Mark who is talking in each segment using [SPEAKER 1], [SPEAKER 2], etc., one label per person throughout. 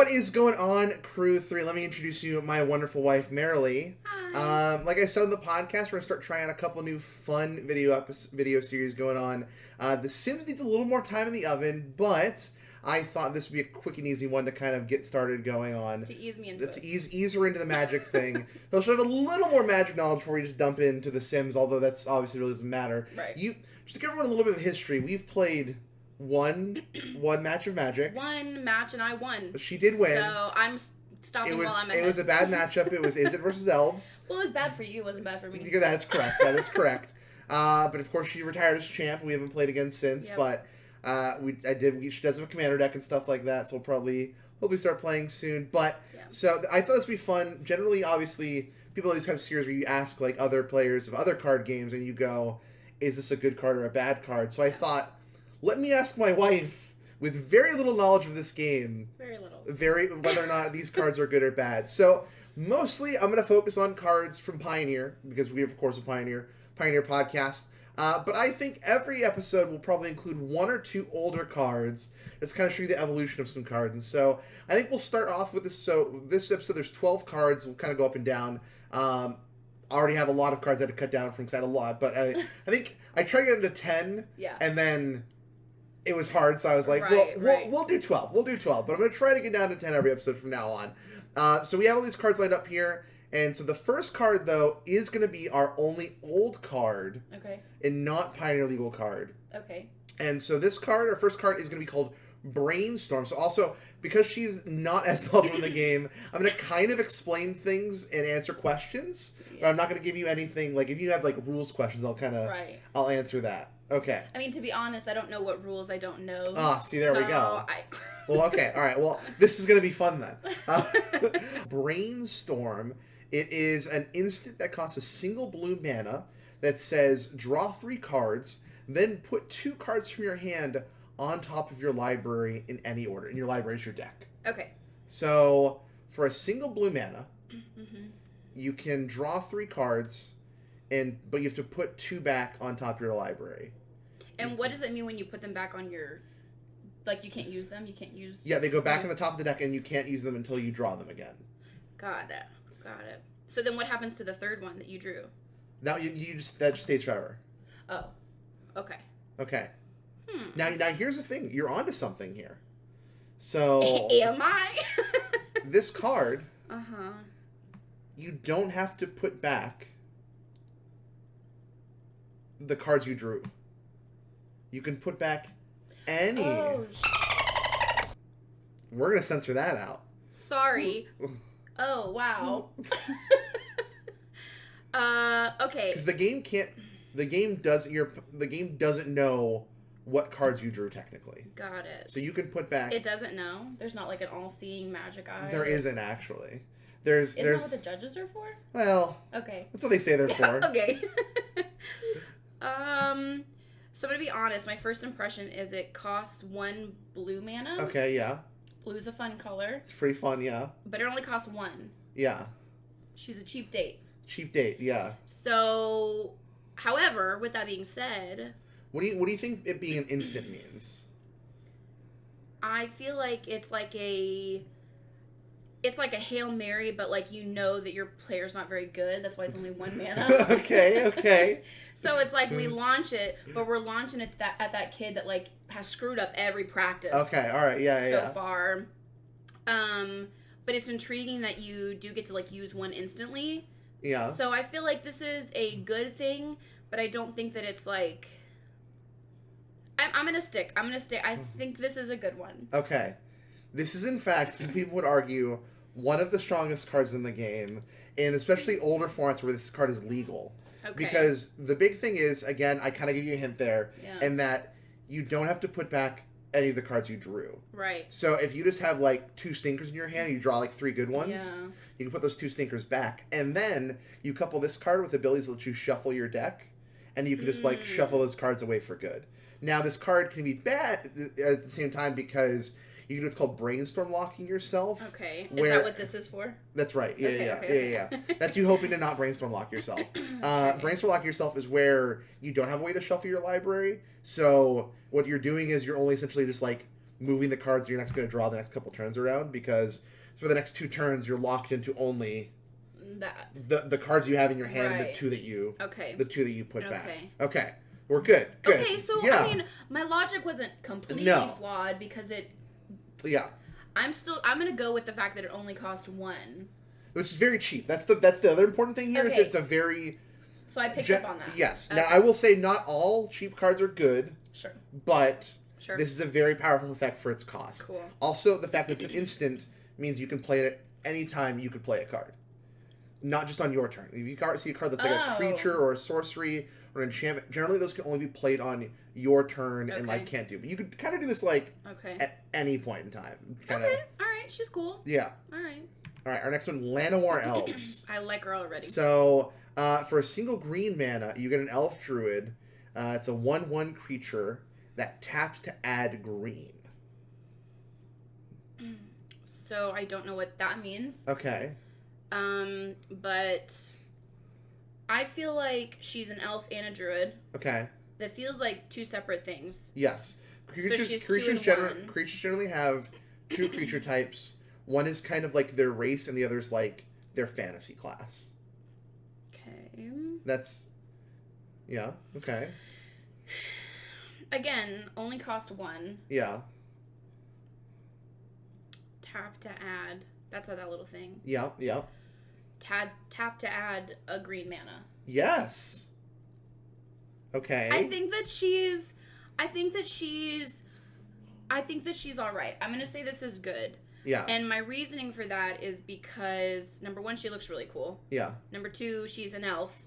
[SPEAKER 1] What is going on, Crew 3? Let me introduce you my wonderful wife, Marilea.
[SPEAKER 2] Hi.
[SPEAKER 1] Like I said on the podcast, we're going to start trying out a couple new fun video series going on. The Sims needs a little more time in the oven, but I thought this would be a quick and easy one to kind of get started going on.
[SPEAKER 2] To ease me into it.
[SPEAKER 1] To ease her into the magic thing. So she'll have a little more magic knowledge before we just dump into the Sims, although that's obviously really doesn't matter.
[SPEAKER 2] Right.
[SPEAKER 1] Just to give everyone a little bit of history, we've played one match of Magic.
[SPEAKER 2] One match and I won.
[SPEAKER 1] She did win.
[SPEAKER 2] So I'm stopping while I'm ahead.
[SPEAKER 1] It was a bad matchup. It was Izzet versus Elves.
[SPEAKER 2] Well, it was bad for you. It wasn't bad for me.
[SPEAKER 1] That is correct. That is correct. But of course, she retired as champ. We haven't played again since.
[SPEAKER 2] Yep.
[SPEAKER 1] But she does have a commander deck and stuff like that. So we'll probably hopefully start playing soon. But So I thought this would be fun. Generally, obviously, people always have series where you ask like other players of other card games, and you go, "Is this a good card or a bad card?" So I thought, let me ask my wife, with very little knowledge of this game, whether or not these cards are good or bad. So mostly I'm going to focus on cards from Pioneer, because we have, of course, a Pioneer podcast. But I think every episode will probably include one or two older cards, just kind of show you the evolution of some cards. And so I think we'll start off with this. So this episode, there's 12 cards. We'll kind of go up and down. I already have a lot of cards I had to cut down from because I had a lot. But I think I tried to get into 10, and then it was hard, so I was like, we'll do 12. We'll do 12, but I'm going to try to get down to 10 every episode from now on. So we have all these cards lined up here, and so the first card, though, is going to be our only old card, and not Pioneer Legal card.
[SPEAKER 2] Okay.
[SPEAKER 1] And so this card, our first card, is going to be called Brainstorm. So also, because she's not as knowledgeable in the game, I'm going to kind of explain things and answer questions, but I'm not going to give you anything, like, if you have, like, rules questions, I'll answer that. Okay.
[SPEAKER 2] I mean, to be honest, I don't know what rules I don't know.
[SPEAKER 1] See, there we go. Well, okay. All right. Well, this is going to be fun then. Brainstorm. It is an instant that costs a single blue mana that says draw 3 cards, then put 2 cards from your hand on top of your library in any order. And your library is your deck.
[SPEAKER 2] Okay.
[SPEAKER 1] So, for a single blue mana, you can draw 3 cards, but you have to put 2 back on top of your library.
[SPEAKER 2] And what does it mean when you put them back on your... Like, you can't use them? You can't use...
[SPEAKER 1] Yeah, they go back on the top of the deck, and you can't use them until you draw them again.
[SPEAKER 2] Got it. So then what happens to the third one that you drew?
[SPEAKER 1] Now, that just stays forever.
[SPEAKER 2] Oh. Okay.
[SPEAKER 1] Okay. Now here's the thing. You're onto something here. So...
[SPEAKER 2] Am I?
[SPEAKER 1] This card... You don't have to put back the cards you drew. You can put back any.
[SPEAKER 2] Oh,
[SPEAKER 1] We're going to censor that out.
[SPEAKER 2] Sorry. Oh, wow. Okay.
[SPEAKER 1] Because the game doesn't know what cards you drew technically.
[SPEAKER 2] Got it.
[SPEAKER 1] So you can put back.
[SPEAKER 2] It doesn't know? There's not like an all-seeing magic eye?
[SPEAKER 1] There isn't actually.
[SPEAKER 2] Isn't that what the judges are for?
[SPEAKER 1] Well.
[SPEAKER 2] Okay.
[SPEAKER 1] That's what they say they're for.
[SPEAKER 2] Okay. So I'm going to be honest. My first impression is it costs 1 blue mana.
[SPEAKER 1] Okay, yeah.
[SPEAKER 2] Blue's a fun color.
[SPEAKER 1] It's pretty fun, yeah.
[SPEAKER 2] But it only costs 1.
[SPEAKER 1] Yeah.
[SPEAKER 2] She's a cheap date.
[SPEAKER 1] Cheap date, yeah.
[SPEAKER 2] So, however, with that being said...
[SPEAKER 1] What do you think it being an instant means?
[SPEAKER 2] I feel like it's like a Hail Mary, but like you know that your player's not very good. That's why it's only 1 mana.
[SPEAKER 1] Okay.
[SPEAKER 2] So it's like we launch it, but we're launching it at that kid that like has screwed up every practice.
[SPEAKER 1] Okay, all right, yeah.
[SPEAKER 2] So far, but it's intriguing that you do get to like use 1 instantly.
[SPEAKER 1] Yeah.
[SPEAKER 2] So I feel like this is a good thing, but I don't think that it's like. I'm gonna stick. I think this is a good one.
[SPEAKER 1] Okay. This is, in fact, some people would argue, one of the strongest cards in the game, and especially older formats where this card is legal.
[SPEAKER 2] Okay.
[SPEAKER 1] Because the big thing is, again, I kind of give you a hint there, and that you don't have to put back any of the cards you drew.
[SPEAKER 2] Right.
[SPEAKER 1] So if you just have, like, 2 stinkers in your hand, and you draw, like, 3 good ones,
[SPEAKER 2] yeah.
[SPEAKER 1] You can put those 2 stinkers back. And then you couple this card with abilities that let you shuffle your deck, and you can just, like, shuffle those cards away for good. Now, this card can be bad at the same time because you can do what's called brainstorm locking yourself.
[SPEAKER 2] Okay. Is that what this is for?
[SPEAKER 1] That's right. Yeah,
[SPEAKER 2] Okay.
[SPEAKER 1] yeah. That's you hoping to not brainstorm lock yourself. Brainstorm lock yourself is where you don't have a way to shuffle your library. So what you're doing is you're only essentially just like moving the cards you're next going to draw the next couple turns around, because for the next 2 turns you're locked into only the cards you have in your hand and the two that you put back. Okay. We're good.
[SPEAKER 2] Okay, so I mean, my logic wasn't completely flawed because it.
[SPEAKER 1] Yeah.
[SPEAKER 2] I'm gonna go with the fact that it only cost 1,
[SPEAKER 1] which is very cheap. That's the other important thing here is it's a very.
[SPEAKER 2] So I picked up on that.
[SPEAKER 1] Yes. Okay. Now I will say not all cheap cards are good.
[SPEAKER 2] Sure.
[SPEAKER 1] But this is a very powerful effect for its cost.
[SPEAKER 2] Cool.
[SPEAKER 1] Also, the fact that it's an instant means you can play it at any time you could play a card, not just on your turn. If you see a card that's like a creature or a sorcery or an enchantment, generally those can only be played on your turn and like can't do. But you could kind of do this like at any point in time. Kinda.
[SPEAKER 2] Okay, all right, she's cool.
[SPEAKER 1] Yeah.
[SPEAKER 2] All right.
[SPEAKER 1] Our next one, Llanowar Elves.
[SPEAKER 2] I like her already.
[SPEAKER 1] So for a single green mana, you get an Elf Druid. It's a 1/1 creature that taps to add green.
[SPEAKER 2] So I don't know what that means.
[SPEAKER 1] Okay.
[SPEAKER 2] But I feel like she's an elf and a druid.
[SPEAKER 1] Okay.
[SPEAKER 2] That feels like 2 separate things.
[SPEAKER 1] Yes. Creatures generally have 2 creature types. One is kind of like their race, and the other is like their fantasy class.
[SPEAKER 2] Okay.
[SPEAKER 1] Yeah. Okay.
[SPEAKER 2] Again, only cost 1.
[SPEAKER 1] Yeah.
[SPEAKER 2] Tap to add. That's that little thing.
[SPEAKER 1] Yeah.
[SPEAKER 2] Tap to add a green mana.
[SPEAKER 1] Yes. Okay.
[SPEAKER 2] I think that she's all right. I'm going to say this is good.
[SPEAKER 1] Yeah.
[SPEAKER 2] And my reasoning for that is because, number 1, she looks really cool.
[SPEAKER 1] Yeah.
[SPEAKER 2] Number 2, she's an elf.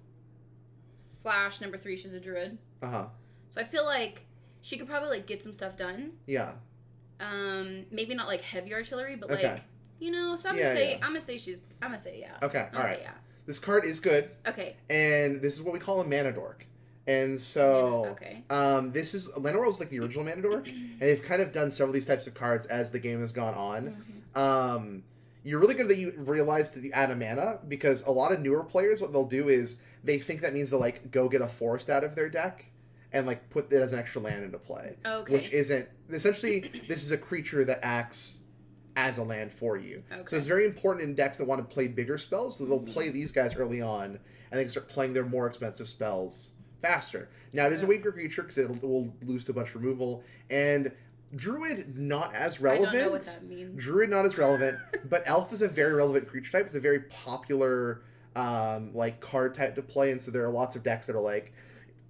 [SPEAKER 2] / number 3, she's a druid.
[SPEAKER 1] Uh-huh.
[SPEAKER 2] So I feel like she could probably, like, get some stuff done.
[SPEAKER 1] Yeah.
[SPEAKER 2] Maybe not, like, heavy artillery, but, like, so I'm gonna say yeah.
[SPEAKER 1] Okay, all right. Yeah. This card is good.
[SPEAKER 2] Okay.
[SPEAKER 1] And this is what we call a mana dork. And so, Llanowar is like the original mana dork, and they've kind of done several of these types of cards as the game has gone on. Mm-hmm. You're really good that you realize that you add a mana, because a lot of newer players, what they'll do is they think that means they'll like go get a forest out of their deck and like put it as an extra land into play.
[SPEAKER 2] Okay.
[SPEAKER 1] Which isn't, essentially, this is a creature that acts as a land for you. Okay. So it's very important in decks that want to play bigger spells, so they'll play these guys early on, and they can start playing their more expensive spells faster. Now, it is a weaker creature because it will lose to a bunch of removal, and Druid not as relevant.
[SPEAKER 2] I don't know what that means.
[SPEAKER 1] Druid not as relevant, but Elf is a very relevant creature type. It's a very popular like card type to play, and so there are lots of decks that are like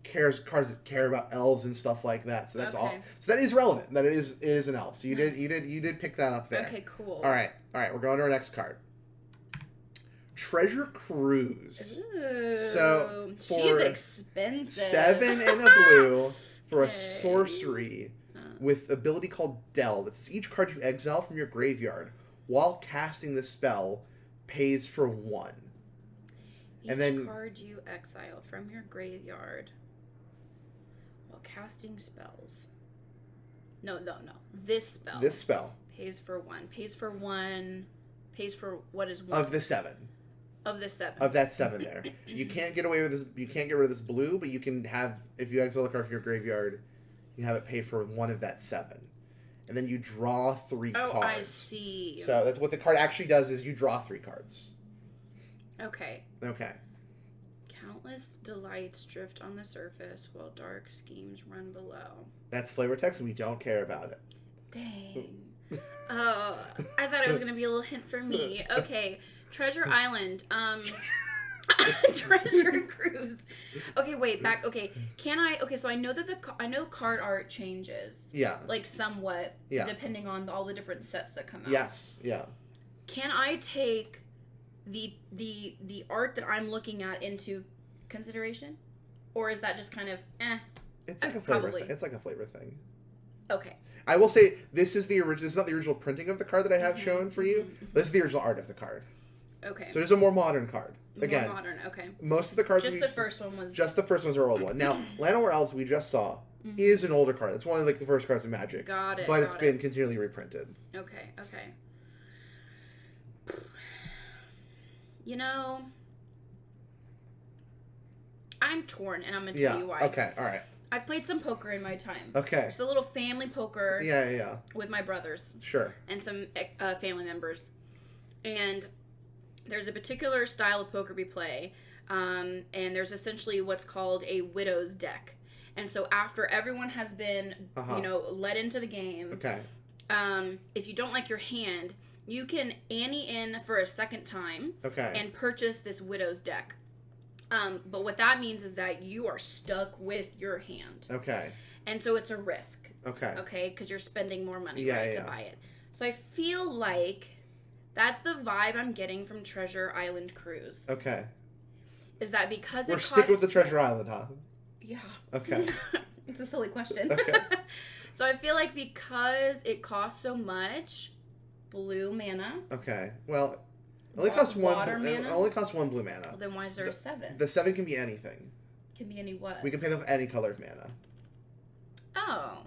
[SPEAKER 1] cards that care about elves and stuff like that. So that's all. So that is relevant. That it is an elf. So you did pick that up there.
[SPEAKER 2] Okay, cool.
[SPEAKER 1] All right. We're going to our next card. Treasure Cruise.
[SPEAKER 2] Ooh,
[SPEAKER 1] so
[SPEAKER 2] she's expensive.
[SPEAKER 1] 7 and a blue for a sorcery with ability called Delve. It's each card you exile from your graveyard while casting the spell pays for 1.
[SPEAKER 2] Each card you exile from your graveyard while casting spells. No. This spell pays for 1. Pays for 1. Pays for what is 1?
[SPEAKER 1] Of the 7.
[SPEAKER 2] Of the 7.
[SPEAKER 1] Of that 7 there. You can't get away with this. You can't get rid of this blue, but you can have, if you exile a card from your graveyard, you have it pay for 1 of that 7. And then you draw 3 cards.
[SPEAKER 2] Oh, I see.
[SPEAKER 1] So that's what the card actually does, is you draw 3 cards.
[SPEAKER 2] Okay. Countless delights drift on the surface while dark schemes run below.
[SPEAKER 1] That's flavor text, and we don't care about it.
[SPEAKER 2] Dang. Oh, I thought it was going to be a little hint for me. Okay. Treasure Island. Treasure Cruise. Okay, wait, back. Okay, so I know that I know card art changes.
[SPEAKER 1] Yeah.
[SPEAKER 2] Like somewhat. Yeah. Depending on all the different sets that come out.
[SPEAKER 1] Yes. Yeah.
[SPEAKER 2] Can I take the art that I'm looking at into consideration, or is that just kind of
[SPEAKER 1] It's like a flavor thing. It's like a flavor thing.
[SPEAKER 2] Okay.
[SPEAKER 1] I will say this is the original. This is not the original printing of the card that I have shown for you. This is the original art of the card.
[SPEAKER 2] Okay.
[SPEAKER 1] So it is a more modern card. Again,
[SPEAKER 2] more modern. Okay.
[SPEAKER 1] Most of the cards.
[SPEAKER 2] Just the first one was.
[SPEAKER 1] Just the first ones are old one. Now, Llanowar Elves we just saw is an older card. It's one of like the first cards in Magic.
[SPEAKER 2] Got it.
[SPEAKER 1] But it's been continually reprinted.
[SPEAKER 2] Okay. You know, I'm torn, and I'm gonna tell you why.
[SPEAKER 1] Okay. All right.
[SPEAKER 2] I've played some poker in my time.
[SPEAKER 1] Okay.
[SPEAKER 2] Just a little family poker.
[SPEAKER 1] Yeah.
[SPEAKER 2] With my brothers.
[SPEAKER 1] Sure.
[SPEAKER 2] And some family members. And there's a particular style of poker we play. And there's essentially what's called a widow's deck. And so after everyone has been, led into the game, if you don't like your hand, you can ante in for a second time and purchase this widow's deck. But what that means is that you are stuck with your hand. Okay. And so it's a risk. Okay. Okay, because you're spending more money to buy it. So I feel like that's the vibe I'm getting from Treasure Island Cruise. Okay. Is that because
[SPEAKER 1] we're sticking with the Treasure Island, huh?
[SPEAKER 2] Yeah.
[SPEAKER 1] Okay.
[SPEAKER 2] It's a silly question. Okay. So I feel like because it costs so much, blue mana. Okay.
[SPEAKER 1] Well, it only costs one. It only costs one blue mana.
[SPEAKER 2] Well, then why is there a 7?
[SPEAKER 1] The 7 can be anything.
[SPEAKER 2] Can be any what?
[SPEAKER 1] We can pay them with any color of mana.
[SPEAKER 2] Oh.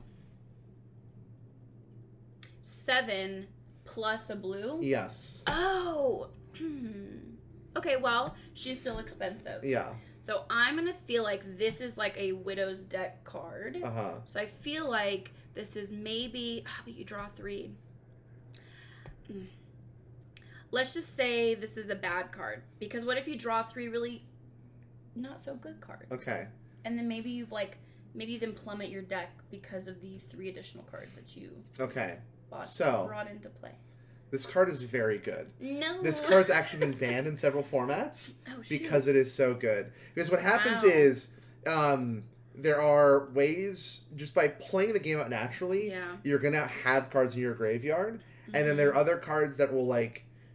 [SPEAKER 2] 7 plus a blue?
[SPEAKER 1] Yes.
[SPEAKER 2] Oh. Okay, well, she's still expensive. Yeah. So I'm going to feel like this is like a Widow's Deck card. Uh-huh. So I feel like this is maybe... but you draw 3. Let's just say this is a bad card. Because what if you draw 3 really not so good cards? Okay. And then maybe you then plummet your deck because of the 3 additional cards that you brought into play.
[SPEAKER 1] This card is very good.
[SPEAKER 2] No.
[SPEAKER 1] This card's actually been banned in several formats because it is so good. Because what happens is there are ways, just by playing the game out naturally, you're going to have cards in your graveyard. Mm-hmm. And then there are other cards that will,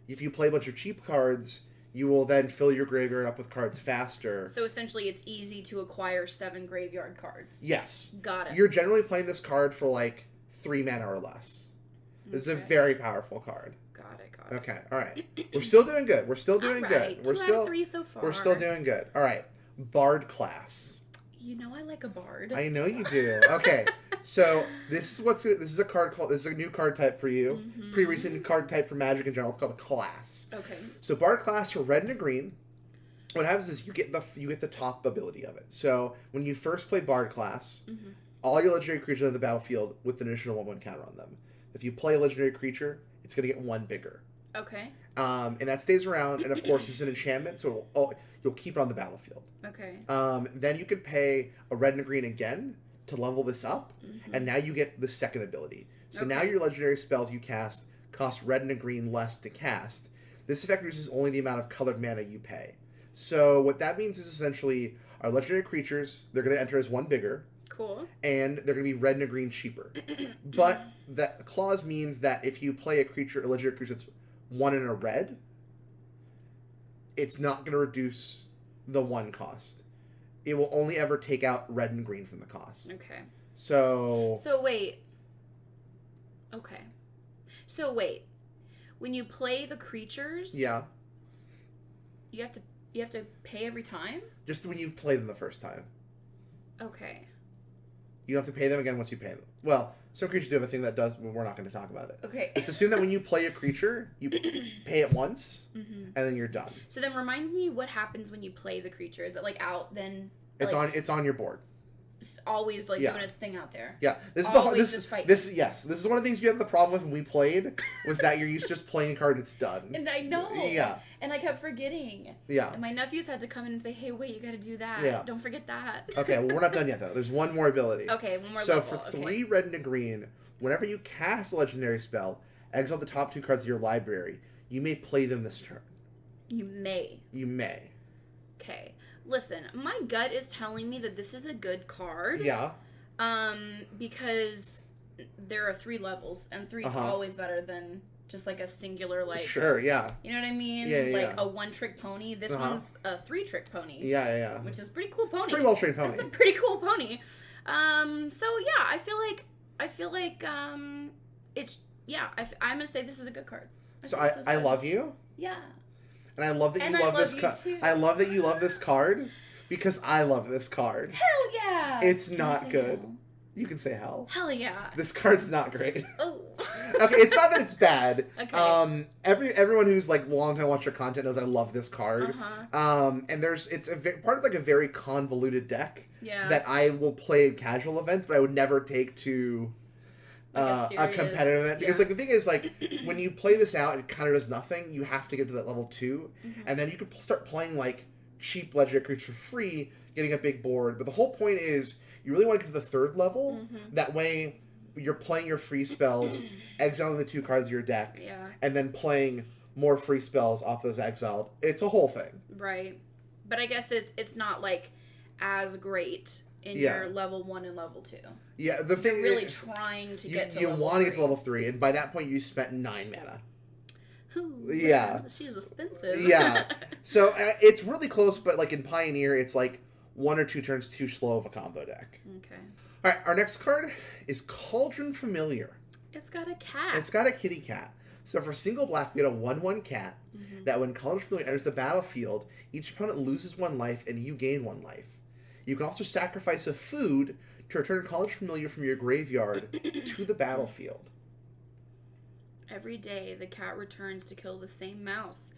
[SPEAKER 1] if you play a bunch of cheap cards, you will then fill your graveyard up with cards faster.
[SPEAKER 2] So essentially it's easy to acquire 7 graveyard cards.
[SPEAKER 1] Yes.
[SPEAKER 2] Got it.
[SPEAKER 1] You're generally playing this card for 3 mana or less. This is a very powerful card.
[SPEAKER 2] Got it.
[SPEAKER 1] Okay, all right. We're still doing good. We're still doing good. We're
[SPEAKER 2] 2 out of 3 so far.
[SPEAKER 1] We're still doing good. All right. Bard class.
[SPEAKER 2] You know I like a bard.
[SPEAKER 1] I know you do. Okay. So this is a new card type for you. Mm-hmm. Pretty recent card type for Magic in general. It's called a class. Okay. So Bard class for red and a green. What happens is you get the top ability of it. So when you first play Bard class, all your legendary creatures on the battlefield with an additional 1/1 counter on them. If you play a legendary creature, it's going to get 1 bigger. Okay. And that stays around, and of course it's an enchantment, so you'll keep it on the battlefield. Okay. Then you can pay a red and a green again to level this up, and now you get the second ability. So now your legendary spells you cast cost red and a green less to cast. This effect reduces only the amount of colored mana you pay. So what that means is essentially our legendary creatures, they're going to enter as 1 bigger. Cool. And they're going to be red and a green cheaper. But that clause means that if you play a legendary creature that's 1 and a red, it's not going to reduce the 1 cost. It will only ever take out red and green from the cost. Okay. So wait.
[SPEAKER 2] Okay. So wait. When you play the creatures, you have to pay every time?
[SPEAKER 1] Just when you play them the first time.
[SPEAKER 2] Okay.
[SPEAKER 1] You don't have to pay them again once you pay them. Well, some creatures do have a thing that does, but we're not going to talk about it. Okay. Just assume that when you play a creature, you pay it once, and then you're done.
[SPEAKER 2] So then remind me what happens when you play the creature. Is it out then?
[SPEAKER 1] It's on your board.
[SPEAKER 2] It's always doing its thing out there.
[SPEAKER 1] Yeah. This is This is one of the things you had the problem with when we played, was that you're used to just playing a card and it's done.
[SPEAKER 2] And I know. Yeah. And I kept forgetting. Yeah. And my nephews had to come in and say, hey, wait, you got to do that. Yeah. Don't forget that.
[SPEAKER 1] Okay, well, we're not done yet, though. There's one more ability.
[SPEAKER 2] Okay, one more
[SPEAKER 1] level. So for 3 red and a green, whenever you cast a legendary spell, exile the top 2 cards of your library. You may play them this turn.
[SPEAKER 2] You may. Okay. Listen, my gut is telling me that this is a good card. Yeah. Because there are 3 levels, and 3 is always better than just a singular
[SPEAKER 1] Sure, yeah.
[SPEAKER 2] You know what I mean? Yeah. A 1-trick pony. This one's a 3-trick pony.
[SPEAKER 1] Yeah.
[SPEAKER 2] Which is a pretty cool pony.
[SPEAKER 1] It's a pretty well trained pony.
[SPEAKER 2] It's a pretty cool pony. So yeah, I feel like it's I'm gonna say this is a good card.
[SPEAKER 1] I love you.
[SPEAKER 2] Yeah.
[SPEAKER 1] And I love that you love this card. I love that you love this card because I love this card.
[SPEAKER 2] Hell yeah!
[SPEAKER 1] It's not good. Hell? You can say hell.
[SPEAKER 2] Hell yeah.
[SPEAKER 1] This card's not great.
[SPEAKER 2] Oh.
[SPEAKER 1] Okay, it's not that it's bad.
[SPEAKER 2] Okay.
[SPEAKER 1] Everyone who's like long time watcher content knows I love this card. And it's part of like a very convoluted deck that I will play in casual events, but I would never take to like a competitive event, because like the thing is, like when you play this out, it kind of does nothing. You have to get to that level 2, and then you can start playing like cheap legendary creatures for free, getting a big board. But the whole point is you really want to get to the 3rd level. That way you're playing your free spells, exiling the 2 cards of your deck, and then playing more free spells off those exiled. It's a whole thing,
[SPEAKER 2] right? But I guess it's not like as great in your level 1 and level 2.
[SPEAKER 1] Yeah, the thing
[SPEAKER 2] you're really trying to get to
[SPEAKER 1] you
[SPEAKER 2] level
[SPEAKER 1] want to
[SPEAKER 2] 3.
[SPEAKER 1] get to level 3, and by that point you spent 9 mana.
[SPEAKER 2] Ooh,
[SPEAKER 1] yeah,
[SPEAKER 2] she's expensive.
[SPEAKER 1] Yeah, so it's really close, but like in Pioneer, it's like 1 or 2 turns too slow of a combo deck.
[SPEAKER 2] Okay.
[SPEAKER 1] All right, our next card is Cauldron Familiar.
[SPEAKER 2] It's got a cat.
[SPEAKER 1] It's got a kitty cat. So for single black, we get a 1/1 cat that when Cauldron Familiar enters the battlefield, each opponent loses 1 life and you gain 1 life. You can also sacrifice a food to return Cauldron Familiar from your graveyard to the battlefield.
[SPEAKER 2] Every day, the cat returns to kill the same mouse,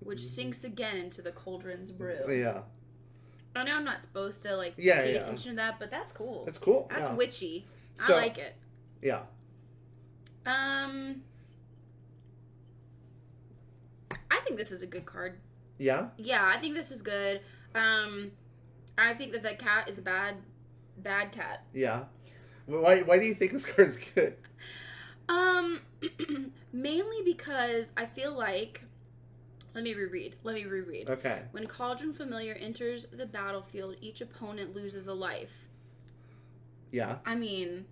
[SPEAKER 2] which sinks again into the cauldron's brew.
[SPEAKER 1] Yeah.
[SPEAKER 2] I know I'm not supposed to pay attention to that, but that's cool.
[SPEAKER 1] That's cool.
[SPEAKER 2] That's witchy.
[SPEAKER 1] So,
[SPEAKER 2] I like it.
[SPEAKER 1] Yeah.
[SPEAKER 2] I think this is a good card.
[SPEAKER 1] Yeah?
[SPEAKER 2] Yeah, I think this is good. I think that cat is a bad cat.
[SPEAKER 1] Yeah. Why do you think this card is good?
[SPEAKER 2] Mainly because I feel like... Let me reread.
[SPEAKER 1] Okay.
[SPEAKER 2] When Cauldron Familiar enters the battlefield, each opponent loses a life.
[SPEAKER 1] Yeah.
[SPEAKER 2] I mean...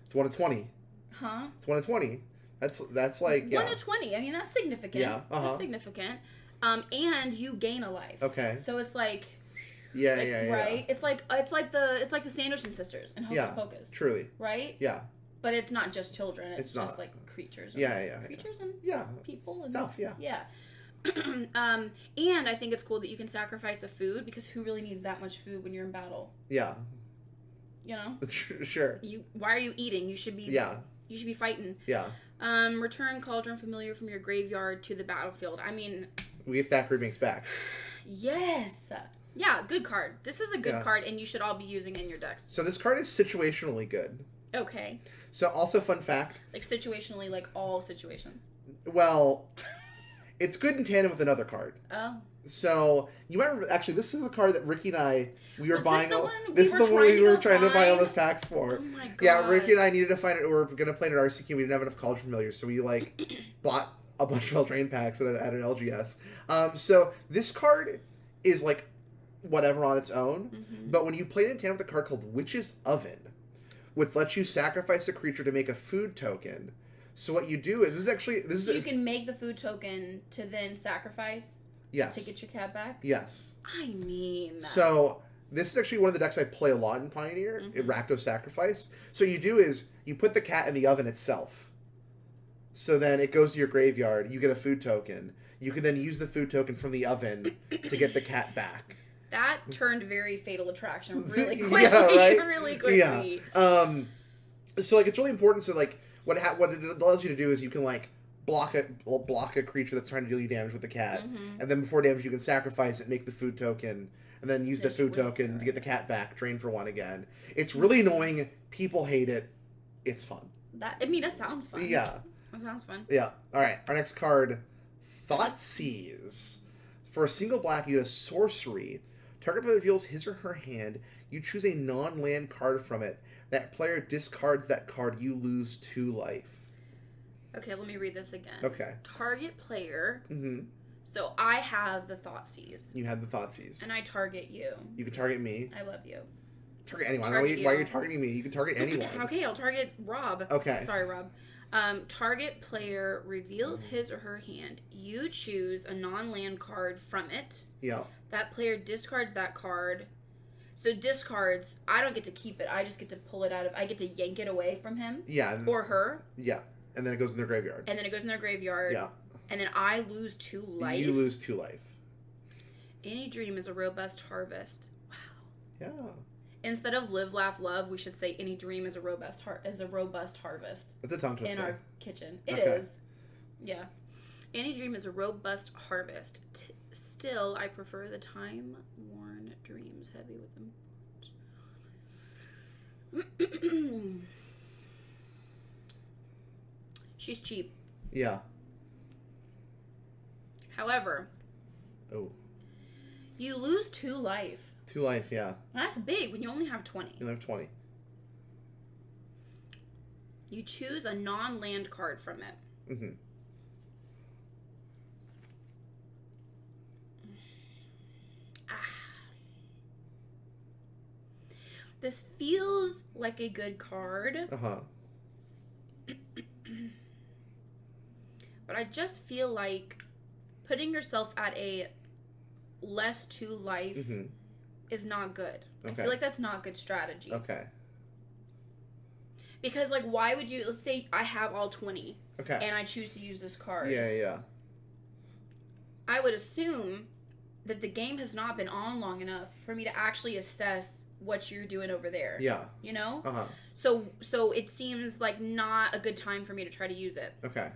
[SPEAKER 1] It's 1 in 20.
[SPEAKER 2] Huh?
[SPEAKER 1] It's 1 in 20. That's like, yeah.
[SPEAKER 2] 1 in 20. I mean, that's significant.
[SPEAKER 1] Yeah.
[SPEAKER 2] That's significant. And you gain a life.
[SPEAKER 1] Okay.
[SPEAKER 2] So it's like...
[SPEAKER 1] Yeah.
[SPEAKER 2] Right? It's like the Sanderson sisters in Hocus Pocus.
[SPEAKER 1] Truly.
[SPEAKER 2] Right?
[SPEAKER 1] Yeah.
[SPEAKER 2] But it's not just children. It's just
[SPEAKER 1] not.
[SPEAKER 2] Like creatures.
[SPEAKER 1] Yeah.
[SPEAKER 2] Creatures and people and
[SPEAKER 1] stuff. Yeah.
[SPEAKER 2] Yeah. And I think it's cool that you can sacrifice a food, because who really needs that much food when you're in battle?
[SPEAKER 1] Yeah.
[SPEAKER 2] You know?
[SPEAKER 1] Sure.
[SPEAKER 2] Why are you eating? You should be You should be fighting.
[SPEAKER 1] Yeah.
[SPEAKER 2] Return Cauldron Familiar from your graveyard to the battlefield. I mean,
[SPEAKER 1] we get Thackeray Binks back.
[SPEAKER 2] Yes. Yeah, good card. This is a good card, and you should all be using in your decks.
[SPEAKER 1] So this card is situationally good.
[SPEAKER 2] Okay.
[SPEAKER 1] So also fun fact.
[SPEAKER 2] Like situationally, like all situations.
[SPEAKER 1] Well, it's good in tandem with another card.
[SPEAKER 2] Oh.
[SPEAKER 1] So you might remember, actually, this is a card that Ricky and I were buying.
[SPEAKER 2] This is the one we were trying to
[SPEAKER 1] buy all those packs for.
[SPEAKER 2] Oh my god.
[SPEAKER 1] Yeah, Ricky and I needed to find it. We were gonna play it at RCQ. We didn't have enough College Familiars, so we bought a bunch of Eldraine packs at an LGS. So this card is like whatever on its own, but when you play it in tandem with a card called Witch's Oven, which lets you sacrifice a creature to make a food token. So what you do is
[SPEAKER 2] you can make the food token to then sacrifice.
[SPEAKER 1] Yes.
[SPEAKER 2] To get your cat back?
[SPEAKER 1] Yes.
[SPEAKER 2] I mean...
[SPEAKER 1] So, this is actually one of the decks I play a lot in Pioneer, Rakdos Sacrifice. So what you do is, you put the cat in the oven itself. So then it goes to your graveyard, you get a food token. You can then use the food token from the oven to get the cat back.
[SPEAKER 2] That turned very Fatal Attraction really quickly.
[SPEAKER 1] Yeah, right?
[SPEAKER 2] Really quickly.
[SPEAKER 1] Yeah. So, it's really important. So, what it allows you to do is you can, block a creature that's trying to deal you damage with the cat, and then before damage you can sacrifice it, make the food token, and then use the food token to get the cat back, drain for 1 again. It's really annoying. People hate it. It's fun.
[SPEAKER 2] That sounds fun.
[SPEAKER 1] Yeah.
[SPEAKER 2] That sounds fun.
[SPEAKER 1] Yeah. All right. Our next card, Thoughtseize. For a single black, you get a sorcery. Target player reveals his or her hand. You choose a non-land card from it. That player discards that card. You lose 2 life.
[SPEAKER 2] Okay, let me read this again.
[SPEAKER 1] Okay.
[SPEAKER 2] Target player. So I have the Thoughtseize.
[SPEAKER 1] You have the Thoughtseize.
[SPEAKER 2] And I target you.
[SPEAKER 1] You can target me.
[SPEAKER 2] I love you.
[SPEAKER 1] Target anyone. Why are you targeting me? You can target anyone.
[SPEAKER 2] Okay, I'll target Rob.
[SPEAKER 1] Okay.
[SPEAKER 2] Sorry, Rob. Target player reveals his or her hand. You choose a non-land card from it.
[SPEAKER 1] Yeah.
[SPEAKER 2] That player discards that card. So discards, I don't get to keep it. I just get to pull it out of... I get to yank it away from him.
[SPEAKER 1] Yeah.
[SPEAKER 2] Or her.
[SPEAKER 1] Yeah. And then it goes in their graveyard.
[SPEAKER 2] Yeah. And then I lose 2 life.
[SPEAKER 1] You lose 2 life.
[SPEAKER 2] Any dream is a robust harvest. Wow.
[SPEAKER 1] Yeah.
[SPEAKER 2] instead of live, laugh, love, we should say any dream is a robust harvest.
[SPEAKER 1] It's a tongue twister.
[SPEAKER 2] In our kitchen. It is. Yeah. Any dream is a robust harvest. Still, I prefer the time-worn dreams heavy with them. She's cheap.
[SPEAKER 1] Yeah.
[SPEAKER 2] However, you lose 2 life.
[SPEAKER 1] 2 life, yeah.
[SPEAKER 2] That's big when you only have 20.
[SPEAKER 1] You only have 20.
[SPEAKER 2] You choose a non-land card from it.
[SPEAKER 1] Mm-hmm.
[SPEAKER 2] This feels like a good card.
[SPEAKER 1] Uh-huh.
[SPEAKER 2] But I just feel like putting yourself at a less 2 life is not good. Okay. I feel like that's not good strategy.
[SPEAKER 1] Okay.
[SPEAKER 2] Because, like, why would you... Let's say I have all 20.
[SPEAKER 1] Okay.
[SPEAKER 2] And I choose to use this card.
[SPEAKER 1] Yeah.
[SPEAKER 2] I would assume that the game has not been on long enough for me to actually assess what you're doing over there.
[SPEAKER 1] Yeah.
[SPEAKER 2] You know?
[SPEAKER 1] Uh-huh.
[SPEAKER 2] So it seems like not a good time for me to try to use it.
[SPEAKER 1] Okay.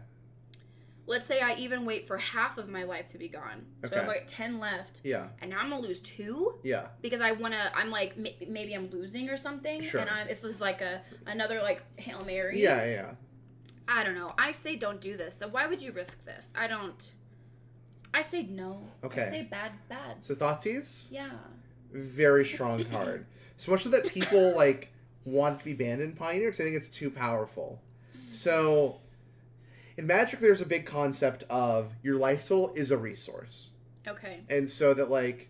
[SPEAKER 2] Let's say I even wait for half of my life to be gone. So I have like 10 left.
[SPEAKER 1] Yeah.
[SPEAKER 2] And now I'm going to lose 2?
[SPEAKER 1] Yeah.
[SPEAKER 2] Because I'm like, maybe I'm losing or something.
[SPEAKER 1] Sure.
[SPEAKER 2] And it's just like another like Hail Mary.
[SPEAKER 1] Yeah.
[SPEAKER 2] I don't know. I say don't do this. So why would you risk this? I say no.
[SPEAKER 1] Okay.
[SPEAKER 2] I say bad.
[SPEAKER 1] So Thoughtseize?
[SPEAKER 2] Yeah.
[SPEAKER 1] Very strong card. So much so that people like want to be banned in Pioneer because I think it's too powerful. So in Magic, there's a big concept of your life total is a resource.
[SPEAKER 2] Okay.
[SPEAKER 1] And so that, like,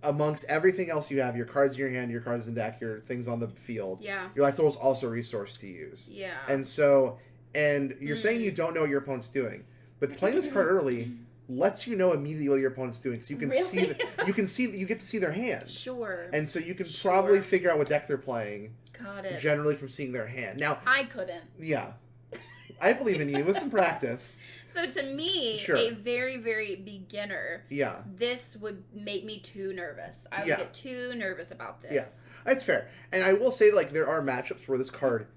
[SPEAKER 1] amongst everything else you have, your cards in your hand, your cards in deck, your things on the field, your life total is also a resource to use.
[SPEAKER 2] Yeah.
[SPEAKER 1] And so, and you're saying you don't know what your opponent's doing, but playing this card early lets you know immediately what your opponent's doing, because you can see, you get to see their hand.
[SPEAKER 2] Sure.
[SPEAKER 1] And so you can probably figure out what deck they're playing.
[SPEAKER 2] Got it.
[SPEAKER 1] Generally from seeing their hand. Now,
[SPEAKER 2] I couldn't.
[SPEAKER 1] Yeah. I believe in you with some practice.
[SPEAKER 2] So to me, a very, very beginner, this would make me too nervous. I would get too nervous about this.
[SPEAKER 1] Yeah, that's fair. And I will say, like, there are matchups where this card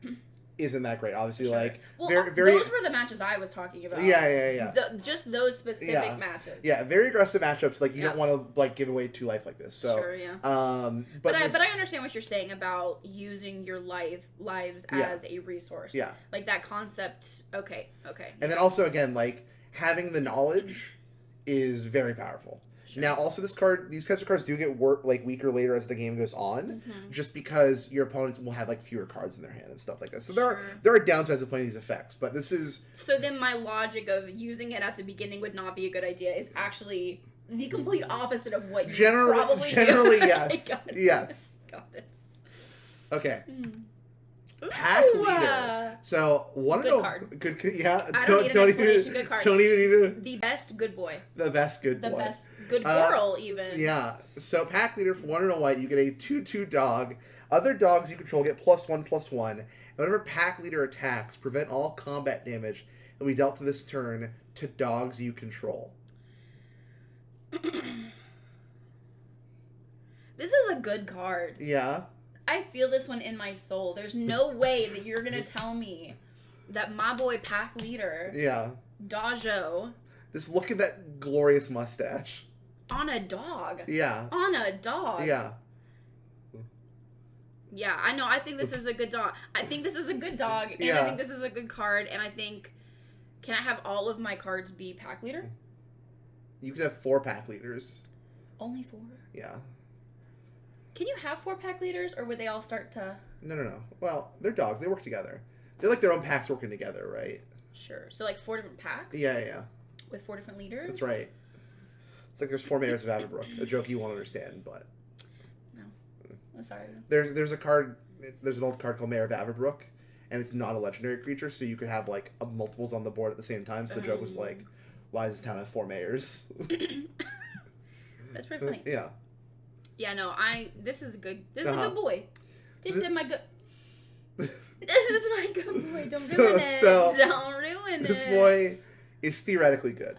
[SPEAKER 1] isn't that great. Obviously, like, very...
[SPEAKER 2] those were the matches I was talking about.
[SPEAKER 1] Yeah.
[SPEAKER 2] Just those specific matches.
[SPEAKER 1] Yeah, very aggressive matchups. Like, you don't want to, like, give away 2 life like this. So,
[SPEAKER 2] sure, yeah. But I understand what you're saying about using your lives as a resource.
[SPEAKER 1] Yeah.
[SPEAKER 2] Like, that concept, okay.
[SPEAKER 1] And then also, again, like, having the knowledge is very powerful. Sure. Now, also, these types of cards do get weaker later as the game goes on, just because your opponents will have, like, fewer cards in their hand and stuff like that. So there are downsides of playing these effects, but this is...
[SPEAKER 2] So then my logic of using it at the beginning would not be a good idea is actually the complete opposite of what you probably do.
[SPEAKER 1] Generally, yes.
[SPEAKER 2] Yes. Got it.
[SPEAKER 1] Okay. Pack Leader. So
[SPEAKER 2] good card.
[SPEAKER 1] Good, yeah.
[SPEAKER 2] I don't need an explanation. Good card.
[SPEAKER 1] Don't even need to.
[SPEAKER 2] The best good boy.
[SPEAKER 1] The best good boy.
[SPEAKER 2] The best good girl, even.
[SPEAKER 1] Yeah. So Pack Leader for 1 and a white, you get a 2/2 dog. Other dogs you control get +1/+1. And whenever Pack Leader attacks, prevent all combat damage that will be dealt to this turn to dogs you control.
[SPEAKER 2] This is a good card.
[SPEAKER 1] Yeah.
[SPEAKER 2] I feel this one in my soul. There's no way that you're going to tell me that my boy Pack Leader, Dajo,
[SPEAKER 1] just look at that glorious mustache.
[SPEAKER 2] On a dog.
[SPEAKER 1] Yeah.
[SPEAKER 2] On a dog.
[SPEAKER 1] Yeah.
[SPEAKER 2] Yeah, I know. I think this is a good dog. I think this is a good dog, and I think this is a good card, and I think... Can I have all of my cards be Pack Leader?
[SPEAKER 1] You can have 4 Pack Leaders.
[SPEAKER 2] Only 4?
[SPEAKER 1] Yeah.
[SPEAKER 2] Can you have 4 pack leaders, or would they all start to...
[SPEAKER 1] No. Well, they're dogs. They work together. They're like their own packs working together, right?
[SPEAKER 2] Sure. So, like, 4 different packs?
[SPEAKER 1] Yeah.
[SPEAKER 2] With 4 different leaders?
[SPEAKER 1] That's right. It's like there's 4 mayors of Avabrook. A joke you won't understand, but...
[SPEAKER 2] No. I'm sorry.
[SPEAKER 1] There's a card... There's an old card called Mayor of Avabrook, and it's not a legendary creature, so you could have, like, multiples on the board at the same time. So the joke was like, why does this town have 4 mayors?
[SPEAKER 2] That's pretty funny.
[SPEAKER 1] Yeah.
[SPEAKER 2] Yeah, no, this is a good boy. This is my good boy. Don't ruin it. Don't ruin it.
[SPEAKER 1] This boy is theoretically good.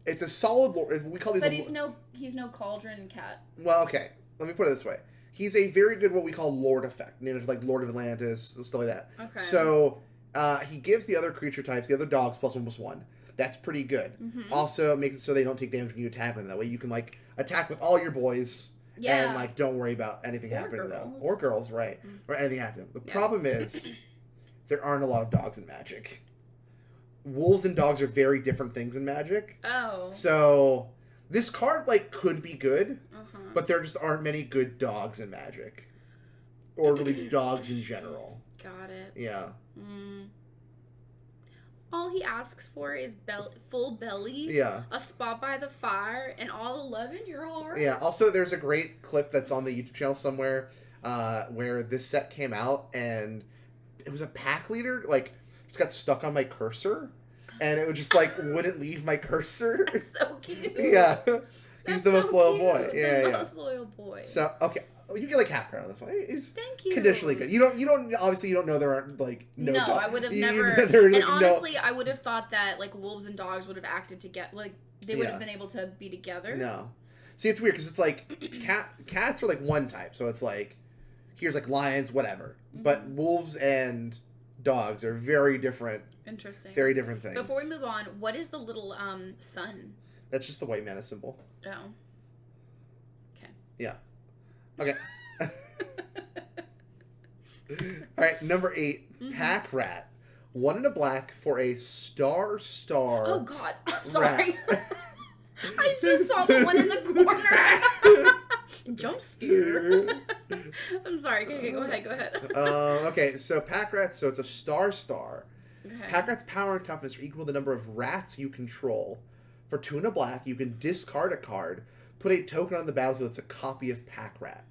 [SPEAKER 1] It's a solid lore. We call these.
[SPEAKER 2] But he's no cauldron cat.
[SPEAKER 1] Well, okay. Let me put it this way. He's a very good what we call Lord effect, like Lord of Atlantis, stuff like that.
[SPEAKER 2] Okay.
[SPEAKER 1] So he gives the other creature types, the other dogs, +1/+1. That's pretty good. Mm-hmm. Also, it makes it so they don't take damage when you attack them. That way you can, like, attack with all your boys and, like, don't worry about anything happening to them. Or girls, right. Mm-hmm. Or anything happening to them. The problem is there aren't a lot of dogs in Magic. Wolves and dogs are very different things in Magic.
[SPEAKER 2] Oh.
[SPEAKER 1] So this card, like, could be good, but there just aren't many good dogs in Magic. Or really dogs in general.
[SPEAKER 2] Got it.
[SPEAKER 1] Yeah.
[SPEAKER 2] All he asks for is full belly, a spot by the fire, and all love in your heart.
[SPEAKER 1] Yeah, also there's a great clip that's on the YouTube channel somewhere where this set came out, and it was a pack leader, like, just got stuck on my cursor, and it would just, like, wouldn't leave my cursor.
[SPEAKER 2] That's so cute.
[SPEAKER 1] Yeah. He's the most loyal boy. Yeah,
[SPEAKER 2] the most loyal boy.
[SPEAKER 1] So, okay. You get like half credit on this one. It's
[SPEAKER 2] Thank you.
[SPEAKER 1] Conditionally good. You don't obviously you don't know there aren't like no.
[SPEAKER 2] No,
[SPEAKER 1] dog.
[SPEAKER 2] I would have never. And honestly, I would have thought that like wolves and dogs would have acted together. Like they would have been able to be together.
[SPEAKER 1] No, see, it's weird because it's like cats are like one type, so it's like here's like lions, whatever. Mm-hmm. But wolves and dogs are very different.
[SPEAKER 2] Interesting.
[SPEAKER 1] Very different things.
[SPEAKER 2] Before we move on, what is the little sun?
[SPEAKER 1] That's just the white mana symbol.
[SPEAKER 2] Oh. Okay.
[SPEAKER 1] Yeah. Okay. Alright, number 8. Pack Rat. 1 and a black for a star.
[SPEAKER 2] Oh god, I'm sorry. I just saw the one in the corner. Jump scare. I'm sorry. Okay, go ahead.
[SPEAKER 1] Okay, so Pack Rat, so it's a star.
[SPEAKER 2] Okay.
[SPEAKER 1] Pack Rat's power and toughness are equal to the number of rats you control. For 2 and a black, you can discard a card. Put a token on the battlefield that's a copy of Pack Rat.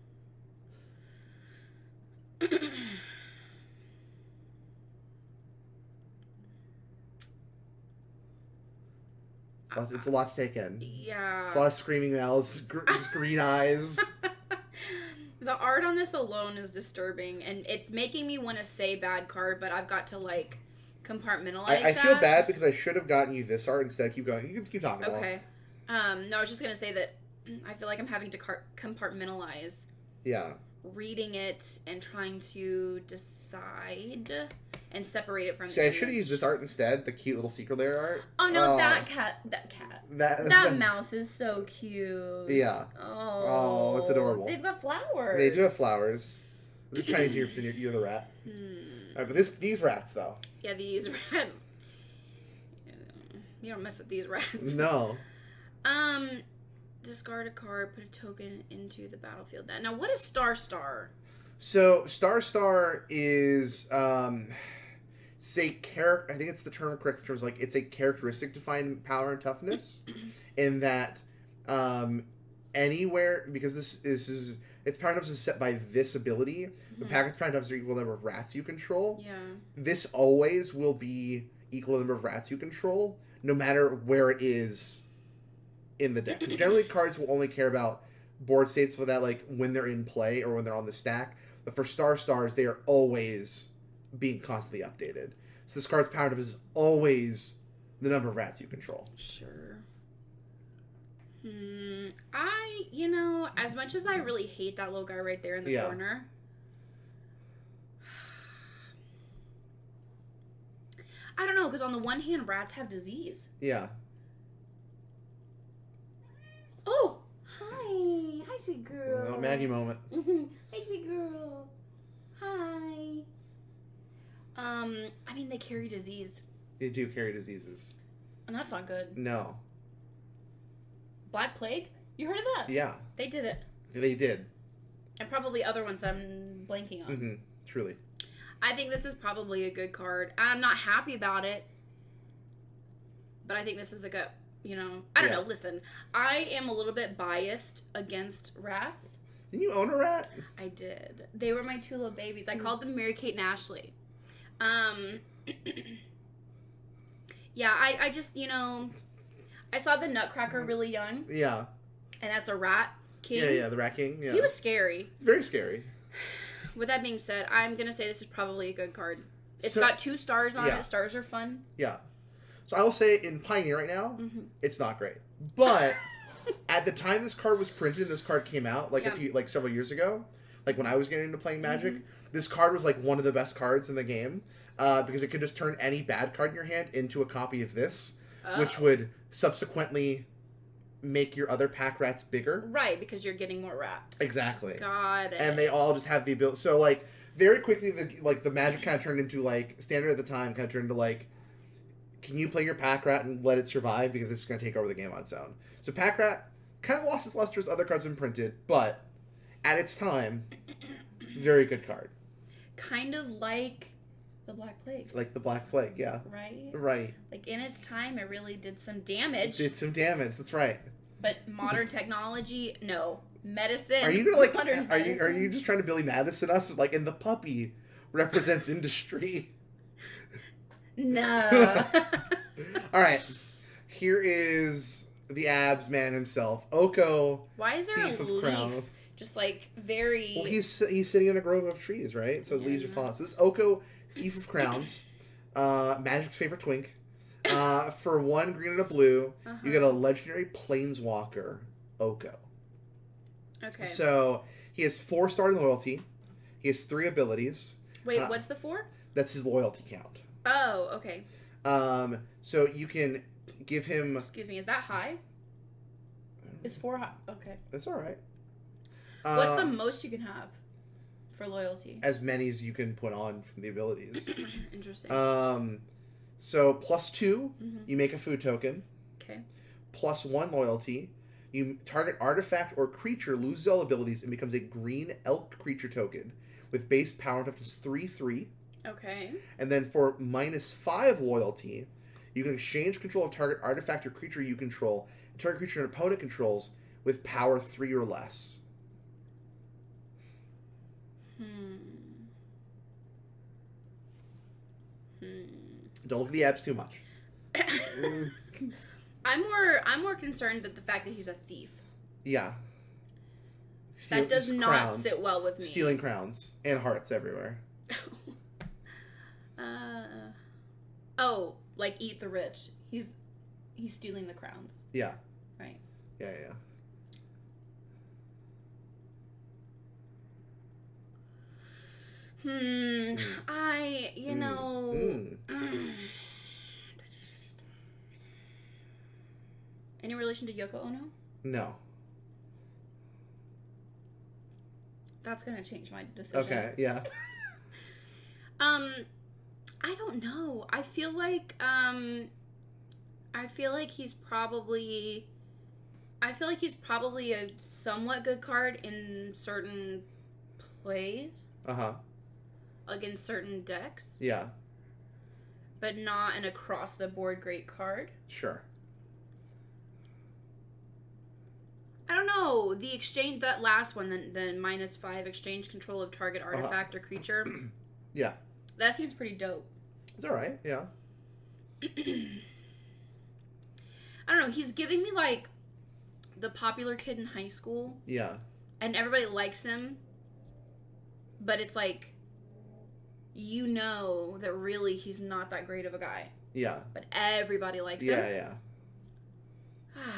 [SPEAKER 1] It's a lot to take in.
[SPEAKER 2] Yeah.
[SPEAKER 1] It's a lot of screaming mouths, green eyes.
[SPEAKER 2] The art on this alone is disturbing, and it's making me want to say bad card, but I've got to, like, compartmentalize
[SPEAKER 1] I feel bad because I should have gotten you this art instead. Keep going. You can keep talking about it.
[SPEAKER 2] Okay. No, I was just going to say that I feel like I'm having to compartmentalize.
[SPEAKER 1] Yeah.
[SPEAKER 2] Reading it and trying to decide and separate it from
[SPEAKER 1] See, I should have used this art instead, the cute little secret layer art.
[SPEAKER 2] Oh no, that mouse is so cute.
[SPEAKER 1] Yeah.
[SPEAKER 2] Oh,
[SPEAKER 1] it's adorable.
[SPEAKER 2] They've got flowers.
[SPEAKER 1] They do have flowers. This is Chinese here for you're the rat. Alright, but these rats though.
[SPEAKER 2] Yeah, these rats. You don't mess with these rats.
[SPEAKER 1] No.
[SPEAKER 2] Discard a card, put a token into the battlefield. Now, what is Star?
[SPEAKER 1] So, Star is, it's a character, I think it's the term correct in terms like, it's a characteristic defined power and toughness, in that, anywhere, because this is, its power and toughness is set by this ability, the packet's power and toughness are equal to the number of rats you control.
[SPEAKER 2] Yeah.
[SPEAKER 1] This always will be equal to the number of rats you control, no matter where it is in the deck. Because generally cards will only care about board states for that, like when they're in play or when they're on the stack. But for stars, they are always being constantly updated. So this card's power is always the number of rats you control.
[SPEAKER 2] Sure. As much as I really hate that little guy right there in the corner. I don't know, because on the one hand, rats have disease.
[SPEAKER 1] Yeah.
[SPEAKER 2] Oh, hi. Hi, sweet girl.
[SPEAKER 1] Oh, Maggie moment.
[SPEAKER 2] Hi, sweet girl. Hi. I mean, they carry disease.
[SPEAKER 1] They do carry diseases.
[SPEAKER 2] And that's not good.
[SPEAKER 1] No.
[SPEAKER 2] Black Plague? You heard of that?
[SPEAKER 1] Yeah.
[SPEAKER 2] They did it.
[SPEAKER 1] They did.
[SPEAKER 2] And probably other ones that I'm blanking on.
[SPEAKER 1] Mm-hmm. Truly.
[SPEAKER 2] I think this is probably a good card. I'm not happy about it. But I think this is a good... I don't know. Listen, I am a little bit biased against rats.
[SPEAKER 1] Didn't you own a rat?
[SPEAKER 2] I did. They were my two little babies. I called them Mary-Kate and Ashley. Yeah, I just, I saw the Nutcracker really young.
[SPEAKER 1] Yeah.
[SPEAKER 2] And as a rat king.
[SPEAKER 1] Yeah, the rat king. Yeah.
[SPEAKER 2] He was scary.
[SPEAKER 1] Very scary.
[SPEAKER 2] With that being said, I'm going to say this is probably a good card. It's got 2 stars on it. Stars are fun.
[SPEAKER 1] Yeah. So I will say in Pioneer right now, it's not great. But at the time this card was printed and this card came out, several years ago, like when I was getting into playing Magic, this card was like one of the best cards in the game because it could just turn any bad card in your hand into a copy of this, which would subsequently make your other pack rats bigger.
[SPEAKER 2] Right, because you're getting more rats.
[SPEAKER 1] Exactly.
[SPEAKER 2] Got it.
[SPEAKER 1] And they all just have the ability. So, like, very quickly, the Magic kind of turned into, like, standard at the time, kind of turned into, like, can you play your pack rat and let it survive because it's going to take over the game on its own. So, pack rat kind of lost its luster as other cards have been printed, but at its time, very good card.
[SPEAKER 2] Kind of like the Black Plague.
[SPEAKER 1] Like the Black Plague, yeah.
[SPEAKER 2] Right?
[SPEAKER 1] Right.
[SPEAKER 2] Like, in its time, it really did some damage.
[SPEAKER 1] That's right.
[SPEAKER 2] But modern technology, no. Medicine.
[SPEAKER 1] Are you gonna are you just trying to Billy Madison us? Like, and the puppy represents industry.
[SPEAKER 2] No.
[SPEAKER 1] All right. Here is the abs man himself, Oko.
[SPEAKER 2] Why is there
[SPEAKER 1] Thief
[SPEAKER 2] a
[SPEAKER 1] of
[SPEAKER 2] leaf?
[SPEAKER 1] Crown.
[SPEAKER 2] Just like very.
[SPEAKER 1] Well, he's sitting in a grove of trees, right? So the leaves are falling. So this is Oko, Thief of Crowns, Magic's favorite twink. For 1 green and a blue, you get a legendary planeswalker, Oko.
[SPEAKER 2] Okay.
[SPEAKER 1] So he has 4-star loyalty. He has 3 abilities.
[SPEAKER 2] Wait, what's the 4?
[SPEAKER 1] That's his loyalty count.
[SPEAKER 2] Oh, okay.
[SPEAKER 1] So you can give him.
[SPEAKER 2] Excuse me, is that high? Is 4 high? Okay.
[SPEAKER 1] That's all right.
[SPEAKER 2] What's the most you can have for loyalty?
[SPEAKER 1] As many as you can put on from the abilities.
[SPEAKER 2] Interesting.
[SPEAKER 1] So +2, you make a food token.
[SPEAKER 2] Okay.
[SPEAKER 1] +1 loyalty. You target artifact or creature loses all abilities and becomes a green elk creature token with base power up to 3/3.
[SPEAKER 2] Okay.
[SPEAKER 1] And then for -5 loyalty, you can exchange control of target artifact or creature you control and target creature an opponent controls with power 3 or less. Don't look at the abs too much.
[SPEAKER 2] I'm more concerned that the fact that he's a thief.
[SPEAKER 1] Yeah.
[SPEAKER 2] That does not sit well with me.
[SPEAKER 1] Stealing crowns and hearts everywhere.
[SPEAKER 2] Oh, like eat the rich. He's stealing the crowns.
[SPEAKER 1] Yeah.
[SPEAKER 2] Right.
[SPEAKER 1] Yeah.
[SPEAKER 2] Any relation to Yoko Ono?
[SPEAKER 1] No.
[SPEAKER 2] That's gonna change my decision.
[SPEAKER 1] Okay, yeah.
[SPEAKER 2] I don't know. I feel like he's probably a somewhat good card in certain plays. Against certain decks.
[SPEAKER 1] Yeah.
[SPEAKER 2] But not an across the board great card.
[SPEAKER 1] Sure.
[SPEAKER 2] I don't know. The exchange, that last one, the -5 exchange control of target artifact or creature.
[SPEAKER 1] Yeah.
[SPEAKER 2] That seems pretty dope.
[SPEAKER 1] It's alright, yeah.
[SPEAKER 2] I don't know. He's giving me like the popular kid in high school.
[SPEAKER 1] Yeah.
[SPEAKER 2] And everybody likes him. But it's like, you know that really he's not that great of a guy.
[SPEAKER 1] Yeah.
[SPEAKER 2] But everybody likes him.
[SPEAKER 1] Yeah.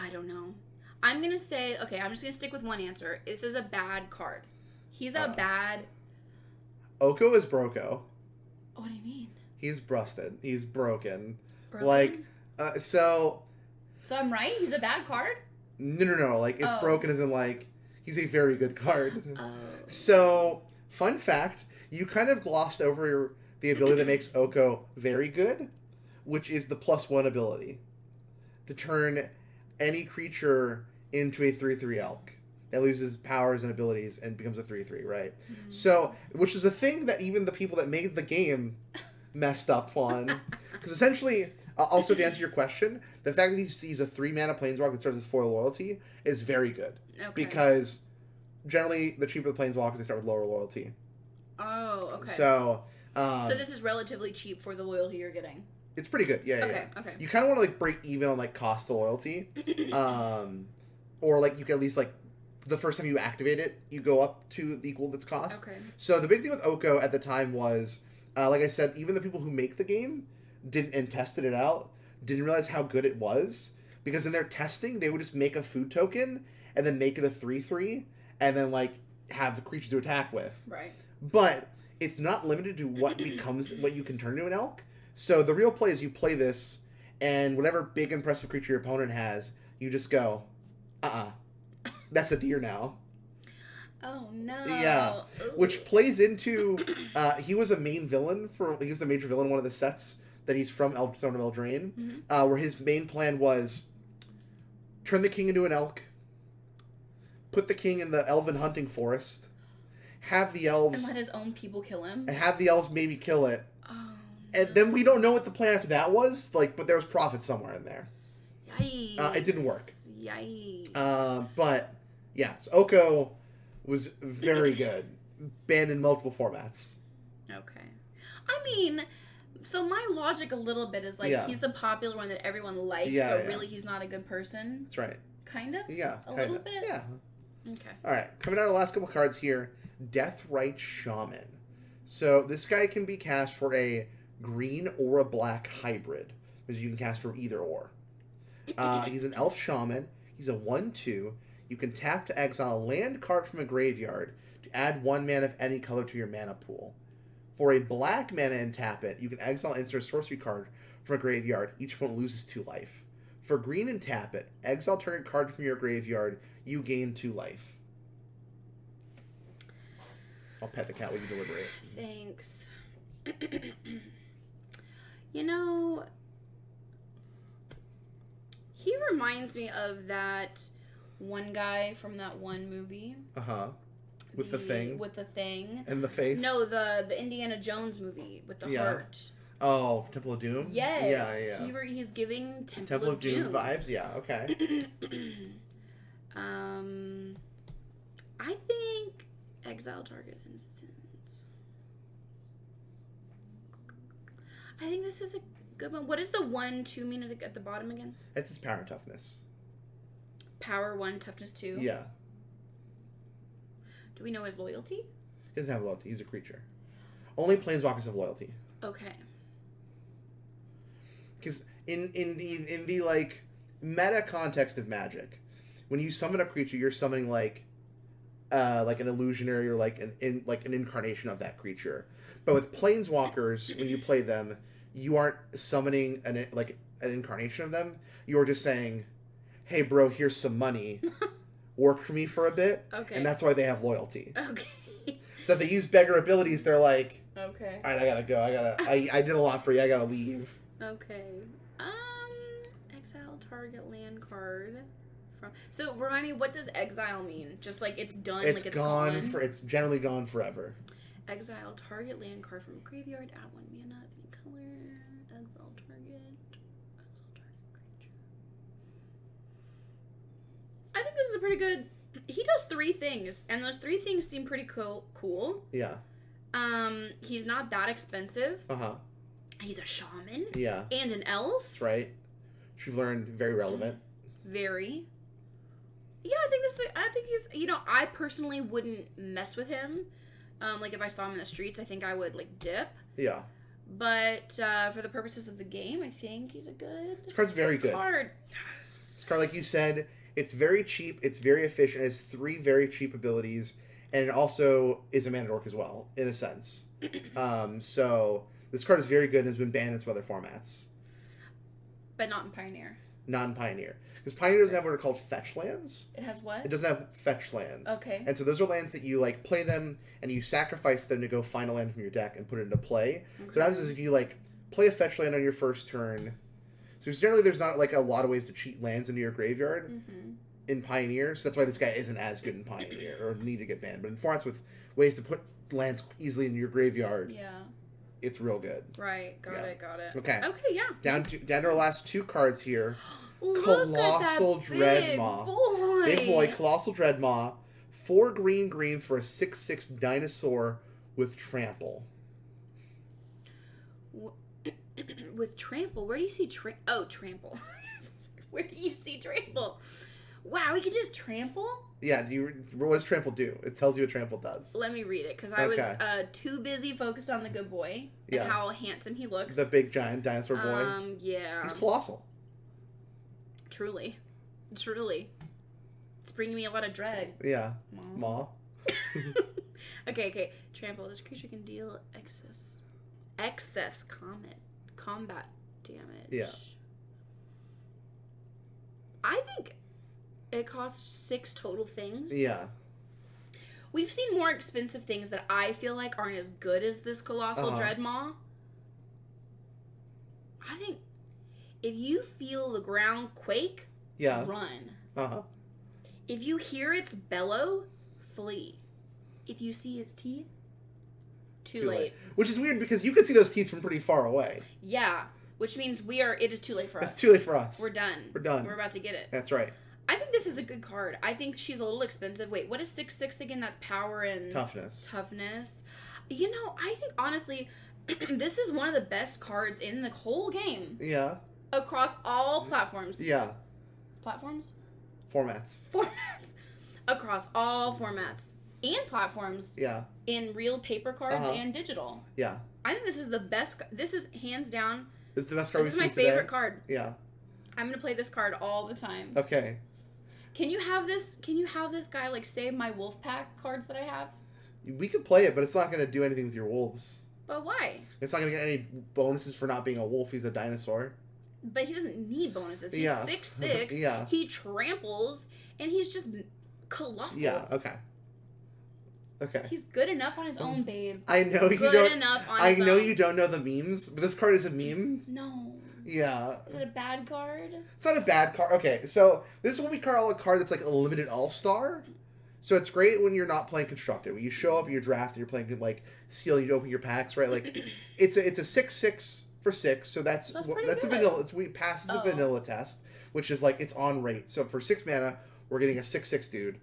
[SPEAKER 2] I don't know. I'm going to say, okay, I'm just going to stick with one answer. This is a bad card. He's a bad...
[SPEAKER 1] Oko is Broko.
[SPEAKER 2] What do you mean?
[SPEAKER 1] He's busted. He's broken.
[SPEAKER 2] Broken?
[SPEAKER 1] Like, So
[SPEAKER 2] I'm right? He's a bad card?
[SPEAKER 1] No. Like, it's broken as in, like, he's a very good card.
[SPEAKER 2] Oh.
[SPEAKER 1] So, fun fact, you kind of glossed over the ability that makes Oko very good, which is the +1 ability. To turn any creature into a 3/3 elk. It loses powers and abilities and becomes a 3/3, right? Mm-hmm. So, which is a thing that even the people that made the game messed up on. Because essentially, also to answer your question, the fact that he's a 3-mana planeswalker that starts with 4 loyalty is very good.
[SPEAKER 2] Okay.
[SPEAKER 1] Because generally, the cheaper the planeswalkers, they start with lower loyalty.
[SPEAKER 2] Oh, okay.
[SPEAKER 1] So
[SPEAKER 2] this is relatively cheap for the loyalty you're getting.
[SPEAKER 1] It's pretty good, yeah.
[SPEAKER 2] Okay.
[SPEAKER 1] You kind of want to like break even on like cost to loyalty, or like you can at least like the first time you activate it, you go up to the equal its cost.
[SPEAKER 2] Okay.
[SPEAKER 1] So the big thing with Oko at the time was, like I said, even the people who make the game and tested it out didn't realize how good it was, because in their testing they would just make a food token and then make it a 3/3 and then like have the creatures to attack with.
[SPEAKER 2] Right.
[SPEAKER 1] But it's not limited to what you can turn into an elk. So the real play is you play this, and whatever big impressive creature your opponent has, you just go, that's a deer now.
[SPEAKER 2] Oh no.
[SPEAKER 1] Yeah. Ooh. Which plays into he was the major villain in one of the sets that he's from Throne of Eldraine, where his main plan was turn the king into an elk, put the king in the elven hunting forest, have the elves...
[SPEAKER 2] And let his own people kill him?
[SPEAKER 1] And have the elves maybe kill it.
[SPEAKER 2] Oh, no.
[SPEAKER 1] And then we don't know what the plan after that was, but there was profit somewhere in there.
[SPEAKER 2] Yikes.
[SPEAKER 1] It didn't work.
[SPEAKER 2] Yikes.
[SPEAKER 1] But, yeah, so Oko was very good. Banned in multiple formats.
[SPEAKER 2] Okay. I mean... So my logic a little bit is he's the popular one that everyone likes, but really he's not a good person.
[SPEAKER 1] That's right.
[SPEAKER 2] Kind of?
[SPEAKER 1] Yeah.
[SPEAKER 2] A little bit?
[SPEAKER 1] Yeah.
[SPEAKER 2] Okay.
[SPEAKER 1] Alright, coming out of the last couple cards here, Deathrite Shaman. So this guy can be cast for a green or a black hybrid, because you can cast for either or. He's an elf shaman. He's a 1/2. You can tap to exile a land card from a graveyard to add 1 mana of any color to your mana pool. For a black mana and tap it, you can exile an instant sorcery card from a graveyard. Each opponent loses 2 life. For green and tap it, exile target card from your graveyard. You gain 2 life. I'll pet the cat when you deliberate.
[SPEAKER 2] Thanks. You know, he reminds me of that one guy from that one movie.
[SPEAKER 1] With the thing?
[SPEAKER 2] With the thing.
[SPEAKER 1] And the face?
[SPEAKER 2] No, the Indiana Jones movie with the heart.
[SPEAKER 1] Oh, Temple of Doom?
[SPEAKER 2] Yes. Yeah. He's giving Temple of Doom
[SPEAKER 1] vibes? Yeah, okay.
[SPEAKER 2] I think exile target instance. I think this is a good one. What does the 1/2 mean at the bottom again?
[SPEAKER 1] It's his power and toughness.
[SPEAKER 2] Power 1, toughness 2?
[SPEAKER 1] Yeah.
[SPEAKER 2] Do we know his loyalty?
[SPEAKER 1] He doesn't have loyalty. He's a creature. Only planeswalkers have loyalty.
[SPEAKER 2] Okay.
[SPEAKER 1] Because in the like meta context of Magic, when you summon a creature, you're summoning like an illusionary or like an incarnation of that creature. But with planeswalkers, when you play them, you aren't summoning an incarnation of them. You're just saying, "Hey, bro, here's some money." Work for me for a bit.
[SPEAKER 2] Okay.
[SPEAKER 1] And that's why they have loyalty.
[SPEAKER 2] Okay.
[SPEAKER 1] So if they use beggar abilities, they're like,
[SPEAKER 2] okay.
[SPEAKER 1] All right, I gotta go. I did a lot for you. I gotta leave.
[SPEAKER 2] Okay. Exile target land card. So remind me, what does exile mean? Just like it's done.
[SPEAKER 1] It's
[SPEAKER 2] like
[SPEAKER 1] gone.
[SPEAKER 2] It's
[SPEAKER 1] generally gone forever.
[SPEAKER 2] Exile target land card from a graveyard. Add 1 mana of any color. Exile target. I think this is a pretty good... He does 3 things, and those 3 things seem pretty cool.
[SPEAKER 1] Yeah.
[SPEAKER 2] He's not that expensive.
[SPEAKER 1] Uh-huh.
[SPEAKER 2] He's a shaman.
[SPEAKER 1] Yeah.
[SPEAKER 2] And an elf.
[SPEAKER 1] That's right. Which we've learned very relevant.
[SPEAKER 2] Very. Yeah, I think he's... I personally wouldn't mess with him. If I saw him in the streets, I think I would, dip.
[SPEAKER 1] Yeah.
[SPEAKER 2] But for the purposes of the game, I think he's a good...
[SPEAKER 1] This card's very good.
[SPEAKER 2] Card. Yes.
[SPEAKER 1] This card, like you said... It's very cheap, it's very efficient, it has 3 very cheap abilities, and it also is a mana dork as well, in a sense. So, this card is very good and has been banned in some other formats.
[SPEAKER 2] But not in Pioneer.
[SPEAKER 1] Not in Pioneer. Because Pioneer doesn't have what are called fetch lands.
[SPEAKER 2] It has what?
[SPEAKER 1] It doesn't have fetch lands.
[SPEAKER 2] Okay.
[SPEAKER 1] And so those are lands that you, play them, and you sacrifice them to go find a land from your deck and put it into play. Okay. So what happens is if you, play a fetch land on your first turn... So generally there's not, a lot of ways to cheat lands into your graveyard in Pioneer. So that's why this guy isn't as good in Pioneer, or need to get banned. But in formats with ways to put lands easily into your graveyard, it's real good.
[SPEAKER 2] Right, got it.
[SPEAKER 1] Okay.
[SPEAKER 2] Okay, yeah.
[SPEAKER 1] Down to our last 2 cards here.
[SPEAKER 2] Look
[SPEAKER 1] Colossal
[SPEAKER 2] at that
[SPEAKER 1] Dreadmaw. Big boy, Colossal Dreadmaw. 4 green for a 6/6 dinosaur with trample.
[SPEAKER 2] With trample? Where do you see trample? Where do you see trample? Wow, he can just trample?
[SPEAKER 1] Yeah, what does trample do? It tells you what trample does.
[SPEAKER 2] Let me read it, because I was too busy focused on the good boy and how handsome he looks.
[SPEAKER 1] The big giant dinosaur boy.
[SPEAKER 2] Yeah.
[SPEAKER 1] He's colossal.
[SPEAKER 2] Truly. It's bringing me a lot of dread.
[SPEAKER 1] Yeah. Maw.
[SPEAKER 2] Okay. Trample. This creature can deal excess combat damage.
[SPEAKER 1] Yeah.
[SPEAKER 2] I think it costs 6 total things.
[SPEAKER 1] Yeah.
[SPEAKER 2] We've seen more expensive things that I feel like aren't as good as this Colossal Dreadmaw. I think if you feel the ground quake, run. If you hear its bellow, flee. If you see its teeth, too late.
[SPEAKER 1] Which is weird because you can see those teeth from pretty far away.
[SPEAKER 2] Yeah, which means it is too late for us.
[SPEAKER 1] It's too late for us.
[SPEAKER 2] We're done. We're about to get it.
[SPEAKER 1] That's right.
[SPEAKER 2] I think this is a good card. I think she's a little expensive. Wait, what is 6/6 again? That's power and...
[SPEAKER 1] Toughness.
[SPEAKER 2] You know, I think, honestly, this is one of the best cards in the whole game.
[SPEAKER 1] Yeah.
[SPEAKER 2] Across all platforms.
[SPEAKER 1] Yeah.
[SPEAKER 2] Platforms?
[SPEAKER 1] Formats.
[SPEAKER 2] Across all formats. And platforms.
[SPEAKER 1] Yeah.
[SPEAKER 2] In real paper cards and digital.
[SPEAKER 1] Yeah.
[SPEAKER 2] I think this is the best... This is, hands down...
[SPEAKER 1] This is the best card we've seen today.
[SPEAKER 2] This is my favorite card.
[SPEAKER 1] Yeah.
[SPEAKER 2] I'm going to play this card all the time.
[SPEAKER 1] Okay.
[SPEAKER 2] Can you have this guy, like, save my wolf pack cards that I have?
[SPEAKER 1] We could play it, but it's not going to do anything with your wolves.
[SPEAKER 2] But why?
[SPEAKER 1] It's not going to get any bonuses for not being a wolf. He's a dinosaur.
[SPEAKER 2] But he doesn't need bonuses. He's 6/6.
[SPEAKER 1] Yeah.
[SPEAKER 2] He tramples, and he's just colossal.
[SPEAKER 1] Yeah, okay.
[SPEAKER 2] He's good enough on his own, babe.
[SPEAKER 1] I know you don't.
[SPEAKER 2] Good enough on his own.
[SPEAKER 1] I know you don't know the memes, but this card is a meme.
[SPEAKER 2] No.
[SPEAKER 1] Yeah.
[SPEAKER 2] Is it a bad card?
[SPEAKER 1] It's not a bad card. Okay, so this is what we call a card that's like a limited all-star. So it's great when you're not playing constructed. When you show up in your draft and you're playing like Seal, you open your packs, right? Like it's a 6/6 for 6, so that's a vanilla. We passes the vanilla test, which is like it's on rate. So for 6 mana, we're getting a 6/6 dude.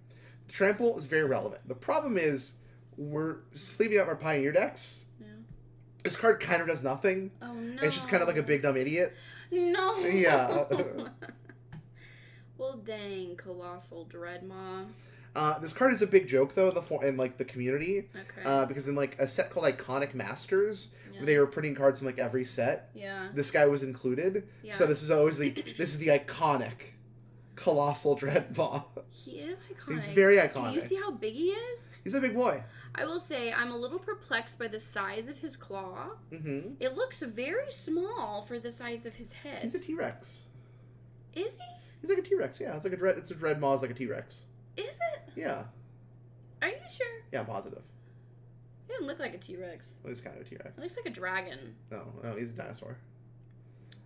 [SPEAKER 1] Trample is very relevant. The problem is we're sleeving out our Pioneer decks. This card kind of does nothing.
[SPEAKER 2] Oh, no.
[SPEAKER 1] It's just kind of like a big dumb idiot.
[SPEAKER 2] No.
[SPEAKER 1] Yeah.
[SPEAKER 2] Well, dang, Colossal Dreadmaw.
[SPEAKER 1] This card is a big joke, though, in the community.
[SPEAKER 2] Okay.
[SPEAKER 1] Because in, like, a set called Iconic Masters, where they were printing cards from, like, every set, this guy was included. Yeah. So this is always the iconic Colossal Dreadmaw.
[SPEAKER 2] He is iconic.
[SPEAKER 1] He's very iconic.
[SPEAKER 2] Do you see how big he is?
[SPEAKER 1] He's a big boy.
[SPEAKER 2] I will say I'm a little perplexed by the size of his claw.
[SPEAKER 1] Mm-hmm.
[SPEAKER 2] It looks very small for the size of his head.
[SPEAKER 1] He's a T-Rex.
[SPEAKER 2] Is he?
[SPEAKER 1] He's like a T-Rex, yeah. It's like it's a Dreadmaw is like a T-Rex.
[SPEAKER 2] Is it?
[SPEAKER 1] Yeah.
[SPEAKER 2] Are you sure?
[SPEAKER 1] Yeah, I'm positive.
[SPEAKER 2] He doesn't look like a T-Rex.
[SPEAKER 1] Well, he's kind of a T-Rex.
[SPEAKER 2] He looks like a dragon.
[SPEAKER 1] No, he's a dinosaur.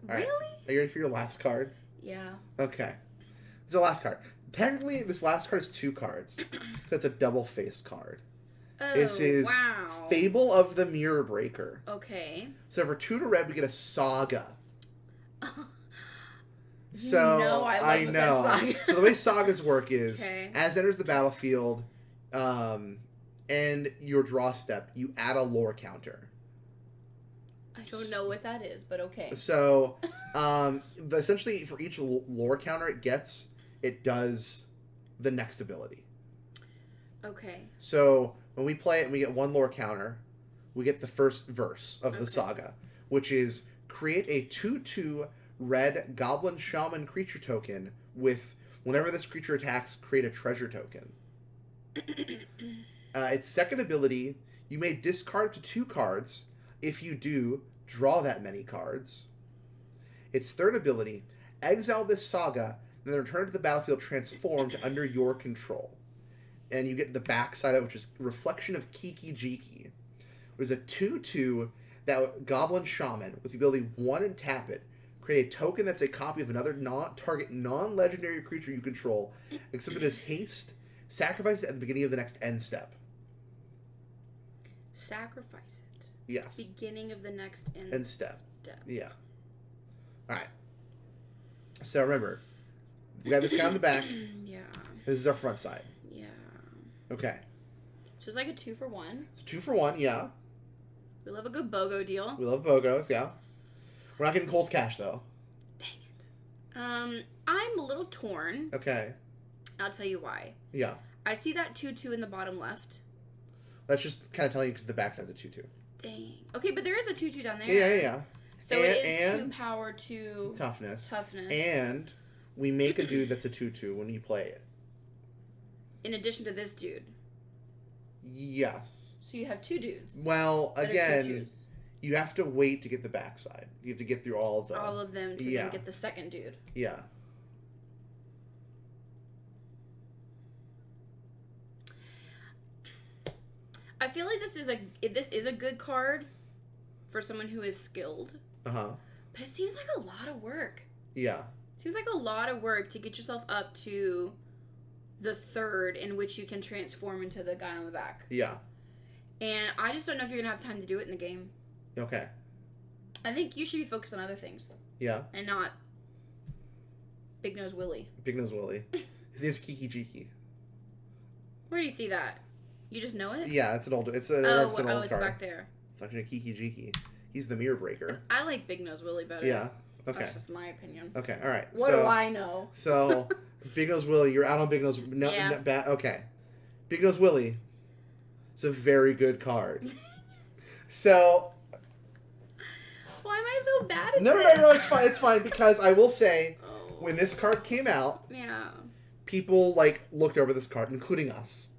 [SPEAKER 1] All
[SPEAKER 2] really?
[SPEAKER 1] Right. Are you ready for your last card?
[SPEAKER 2] Yeah.
[SPEAKER 1] Okay. This is the last card. Technically, this last card is 2 cards. That's a double-faced card.
[SPEAKER 2] Oh,
[SPEAKER 1] this is Fable of the Mirror Breaker.
[SPEAKER 2] Okay.
[SPEAKER 1] So for 2 to red, we get a Saga.
[SPEAKER 2] So I know. Saga.
[SPEAKER 1] So the way Sagas work is, as it enters the battlefield, and your draw step, you add a lore counter.
[SPEAKER 2] I don't know what that is, but okay.
[SPEAKER 1] So, essentially, for each lore counter it gets, it does the next ability.
[SPEAKER 2] Okay.
[SPEAKER 1] So when we play it and we get 1 lore counter, we get the first verse of the Saga, which is create a 2/2 red Goblin Shaman creature token with, whenever this creature attacks, create a treasure token. Its second ability, you may discard to 2 cards. If you do, draw that many cards. Its third ability, exile this Saga, and then return to the battlefield transformed under your control. And you get the backside of it, which is Reflection of Kiki Jiki. There's a 2/2 that Goblin Shaman, with the ability 1 and tap it, create a token that's a copy of another target non-legendary creature you control, except it is haste. Sacrifice it at the beginning of the next end step.
[SPEAKER 2] Sacrifice it.
[SPEAKER 1] Yes.
[SPEAKER 2] Beginning of the next end step.
[SPEAKER 1] Yeah. All right. So remember, we got this guy on the back.
[SPEAKER 2] Yeah.
[SPEAKER 1] This is our front side.
[SPEAKER 2] Yeah.
[SPEAKER 1] Okay.
[SPEAKER 2] So it's like a 2 for 1.
[SPEAKER 1] So 2 for 1, yeah.
[SPEAKER 2] We love a good BOGO deal.
[SPEAKER 1] We love BOGOs, yeah. We're not getting Cole's cash, though.
[SPEAKER 2] Dang it. I'm a little torn.
[SPEAKER 1] Okay.
[SPEAKER 2] I'll tell you why.
[SPEAKER 1] Yeah.
[SPEAKER 2] I see that 2/2 in the bottom left.
[SPEAKER 1] That's just kind of telling you because the backside's a 2/2.
[SPEAKER 2] Dang. Okay, but there is a 2/2 down there.
[SPEAKER 1] Yeah.
[SPEAKER 2] So it is 2 power, 2...
[SPEAKER 1] Toughness.
[SPEAKER 2] Toughness.
[SPEAKER 1] And we make a dude that's a 2/2 when you play it.
[SPEAKER 2] In addition to this dude.
[SPEAKER 1] Yes.
[SPEAKER 2] So you have 2 dudes.
[SPEAKER 1] Well, again, you have to wait to get the backside. You have to get through all of
[SPEAKER 2] them to then get the second dude.
[SPEAKER 1] Yeah.
[SPEAKER 2] I feel like this is a good card for someone who is skilled.
[SPEAKER 1] Uh-huh.
[SPEAKER 2] But it seems like a lot of work.
[SPEAKER 1] Yeah.
[SPEAKER 2] It seems like a lot of work to get yourself up to the third in which you can transform into the guy on the back.
[SPEAKER 1] Yeah.
[SPEAKER 2] And I just don't know if you're going to have time to do it in the game.
[SPEAKER 1] Okay.
[SPEAKER 2] I think you should be focused on other things.
[SPEAKER 1] Yeah.
[SPEAKER 2] And not Big Nose Willie.
[SPEAKER 1] Big Nose Willie. His name's Kiki Jiki.
[SPEAKER 2] Where do you see that? You just know it?
[SPEAKER 1] Yeah, it's an old
[SPEAKER 2] it's
[SPEAKER 1] card.
[SPEAKER 2] back there.
[SPEAKER 1] It's actually Kiki Jiki. He's the mirror breaker.
[SPEAKER 2] I like Big Nose Willie better.
[SPEAKER 1] Yeah. Okay.
[SPEAKER 2] That's just my opinion.
[SPEAKER 1] Okay, all right.
[SPEAKER 2] What do I know?
[SPEAKER 1] So, Big Nose Willie, you're out on Big Nose... okay. Big Nose Willie. It's a very good card. So...
[SPEAKER 2] Why am I so bad at
[SPEAKER 1] this? No, it's fine. It's fine, because I will say, when this card came out, people, looked over this card, including us.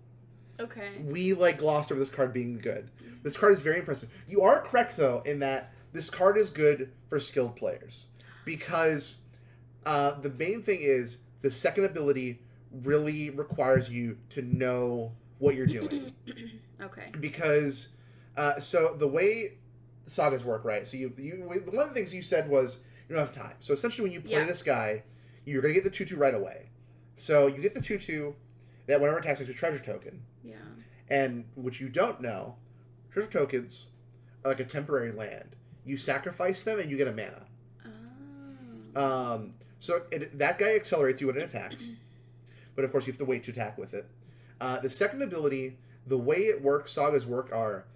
[SPEAKER 2] Okay.
[SPEAKER 1] We, glossed over this card being good. This card is very impressive. You are correct, though, in that this card is good for skilled players. Because the main thing is the second ability really requires you to know what you're doing.
[SPEAKER 2] Okay.
[SPEAKER 1] Because, so the way sagas work, right? So one of the things you said was you don't have time. So essentially when you play this guy, you're going to get the 2/2 right away. So you get the 2/2 that whenever attacks makes a treasure token.
[SPEAKER 2] Yeah.
[SPEAKER 1] And what you don't know, treasure tokens are like a temporary land. You sacrifice them and you get a mana. So that guy accelerates you when it attacks. But of course you have to wait to attack with it. The second ability, the way it works, sagas work are,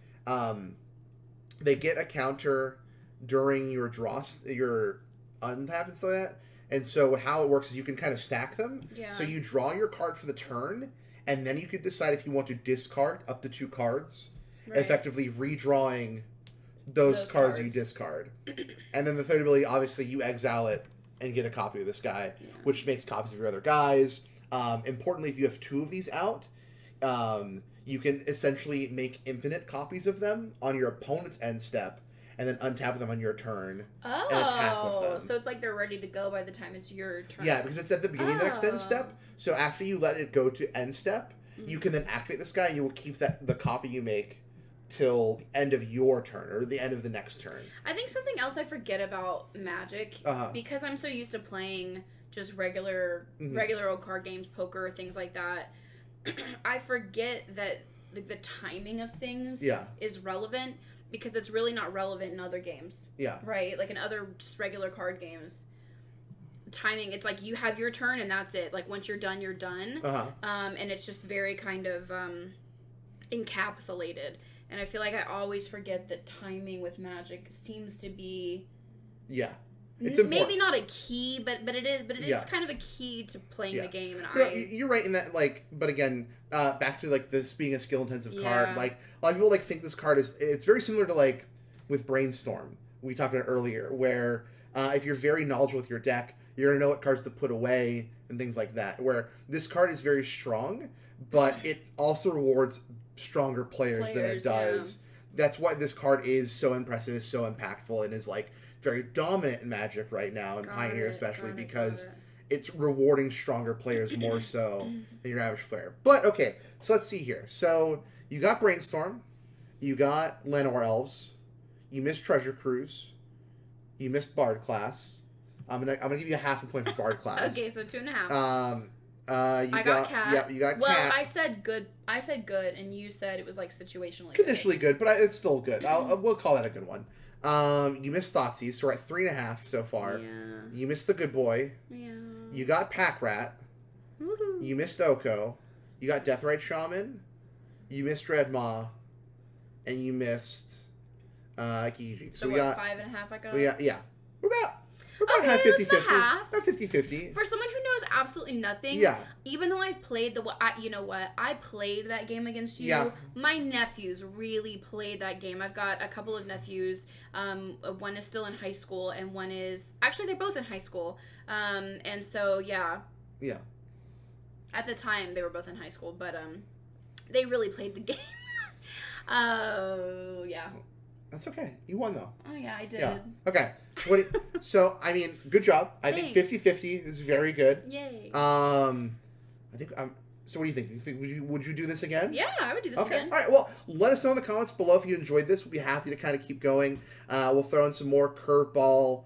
[SPEAKER 1] they get a counter during your draw, your untap and stuff like that. And so how it works is you can kind of stack them.
[SPEAKER 2] Yeah.
[SPEAKER 1] So you draw your card for the turn, and then you can decide if you want to discard up to 2 cards, effectively redrawing those cards you discard. And then the third ability, obviously, you exile it and get a copy of this guy, which makes copies of your other guys. Importantly, if you have 2 of these out, you can essentially make infinite copies of them on your opponent's end step, and then untap them on your turn and attack with them.
[SPEAKER 2] So it's like they're ready to go by the time it's your turn.
[SPEAKER 1] Yeah, because it's at the beginning of the next end step. So after you let it go to end step, you can then activate this guy, and you will keep the copy you make till the end of your turn, or the end of the next turn.
[SPEAKER 2] I think something else I forget about Magic, because I'm so used to playing just regular old card games, poker, things like that, I forget that the timing of things is relevant, because it's really not relevant in other games. Yeah. Right? Like in other just regular card games, timing, it's like you have your turn and that's it. Like once you're done, you're done. And it's just very kind of encapsulated. And I feel like I always forget that timing with Magic seems to be...
[SPEAKER 1] Yeah.
[SPEAKER 2] It's maybe not a key, but it is kind of a key to playing the game. And
[SPEAKER 1] you're right in that, but again, back to this being a skill intensive card. A lot of people think this card it's very similar to with Brainstorm we talked about earlier, where if you're very knowledgeable with your deck, you're gonna know what cards to put away and things like that. Where this card is very strong, but it also rewards stronger players than it does. That's why this card is so impressive, is so impactful, and is very dominant in Magic right now, and Pioneer especially, because it's rewarding stronger players more so than your average player. But, okay, so let's see here. So, you got Brainstorm, you got Llanowar Elves, you missed Treasure Cruise, you missed Bard class. I'm gonna give you a half a point for Bard class.
[SPEAKER 2] Okay, so 2.5.
[SPEAKER 1] I got Cat. Yeah, you got Cat.
[SPEAKER 2] Well, I said good, and you said it was situationally
[SPEAKER 1] conditionally good, but it's still good. We'll call that a good one. You missed Thoughtseize, so we're at 3.5 so far. Yeah. You missed the Good Boy. Yeah. You got Pack Rat. Woohoo. You missed Oko. You got Deathrite Shaman. You missed Dread Maw. And you missed Kiji.
[SPEAKER 2] So we got 5.5 I got?
[SPEAKER 1] Yeah. We're about half 50-50.
[SPEAKER 2] Half.
[SPEAKER 1] About 50-50.
[SPEAKER 2] For someone who knows absolutely nothing, even though I've played you know what? I played that game against you. Yeah. My nephews really played that game. I've got a couple of nephews. One is still in high school, and one is... Actually, they're both in high school. And so, yeah. Yeah. At the time, they were both in high school, but... They really played the game. Oh, yeah.
[SPEAKER 1] That's okay. You won, though.
[SPEAKER 2] Oh, yeah, I did.
[SPEAKER 1] Yeah. Okay. So, I mean, good job. I think 50-50 is very good.
[SPEAKER 2] Yay.
[SPEAKER 1] I think so what do you think? Would you do this again?
[SPEAKER 2] Yeah, I would do this again.
[SPEAKER 1] All right. Well, let us know in the comments below if you enjoyed this. We'll be happy to kind of keep going. We'll throw in some more curveball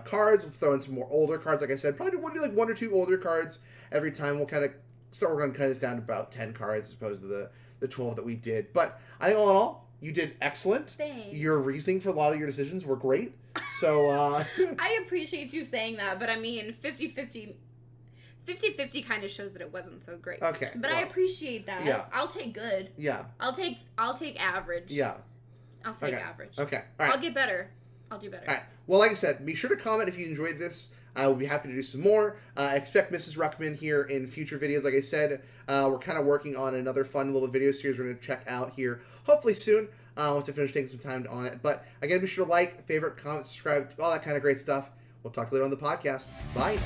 [SPEAKER 1] cards. We'll throw in some more older cards. Like I said, probably we'll do like 1 or 2 older cards every time. We'll kind of start working on cutting this down to about 10 cards as opposed to the 12 that we did. But I think all in all, you did excellent.
[SPEAKER 2] Thanks.
[SPEAKER 1] Your reasoning for a lot of your decisions were great. So
[SPEAKER 2] I appreciate you saying that, but I mean 50-50 kind of shows that it wasn't so great.
[SPEAKER 1] Okay.
[SPEAKER 2] But I appreciate that.
[SPEAKER 1] Yeah.
[SPEAKER 2] I'll take good.
[SPEAKER 1] Yeah.
[SPEAKER 2] I'll take average.
[SPEAKER 1] Yeah.
[SPEAKER 2] I'll take average.
[SPEAKER 1] Okay. All right.
[SPEAKER 2] I'll get better. I'll do better.
[SPEAKER 1] All right. Well, like I said, be sure to comment if you enjoyed this. We'll be happy to do some more. Expect Mrs. Ruckman here in future videos. Like I said, we're kind of working on another fun little video series we're going to check out here hopefully soon once I finish taking some time on it. But again, be sure to like, favorite, comment, subscribe, all that kind of great stuff. We'll talk later on the podcast. Bye.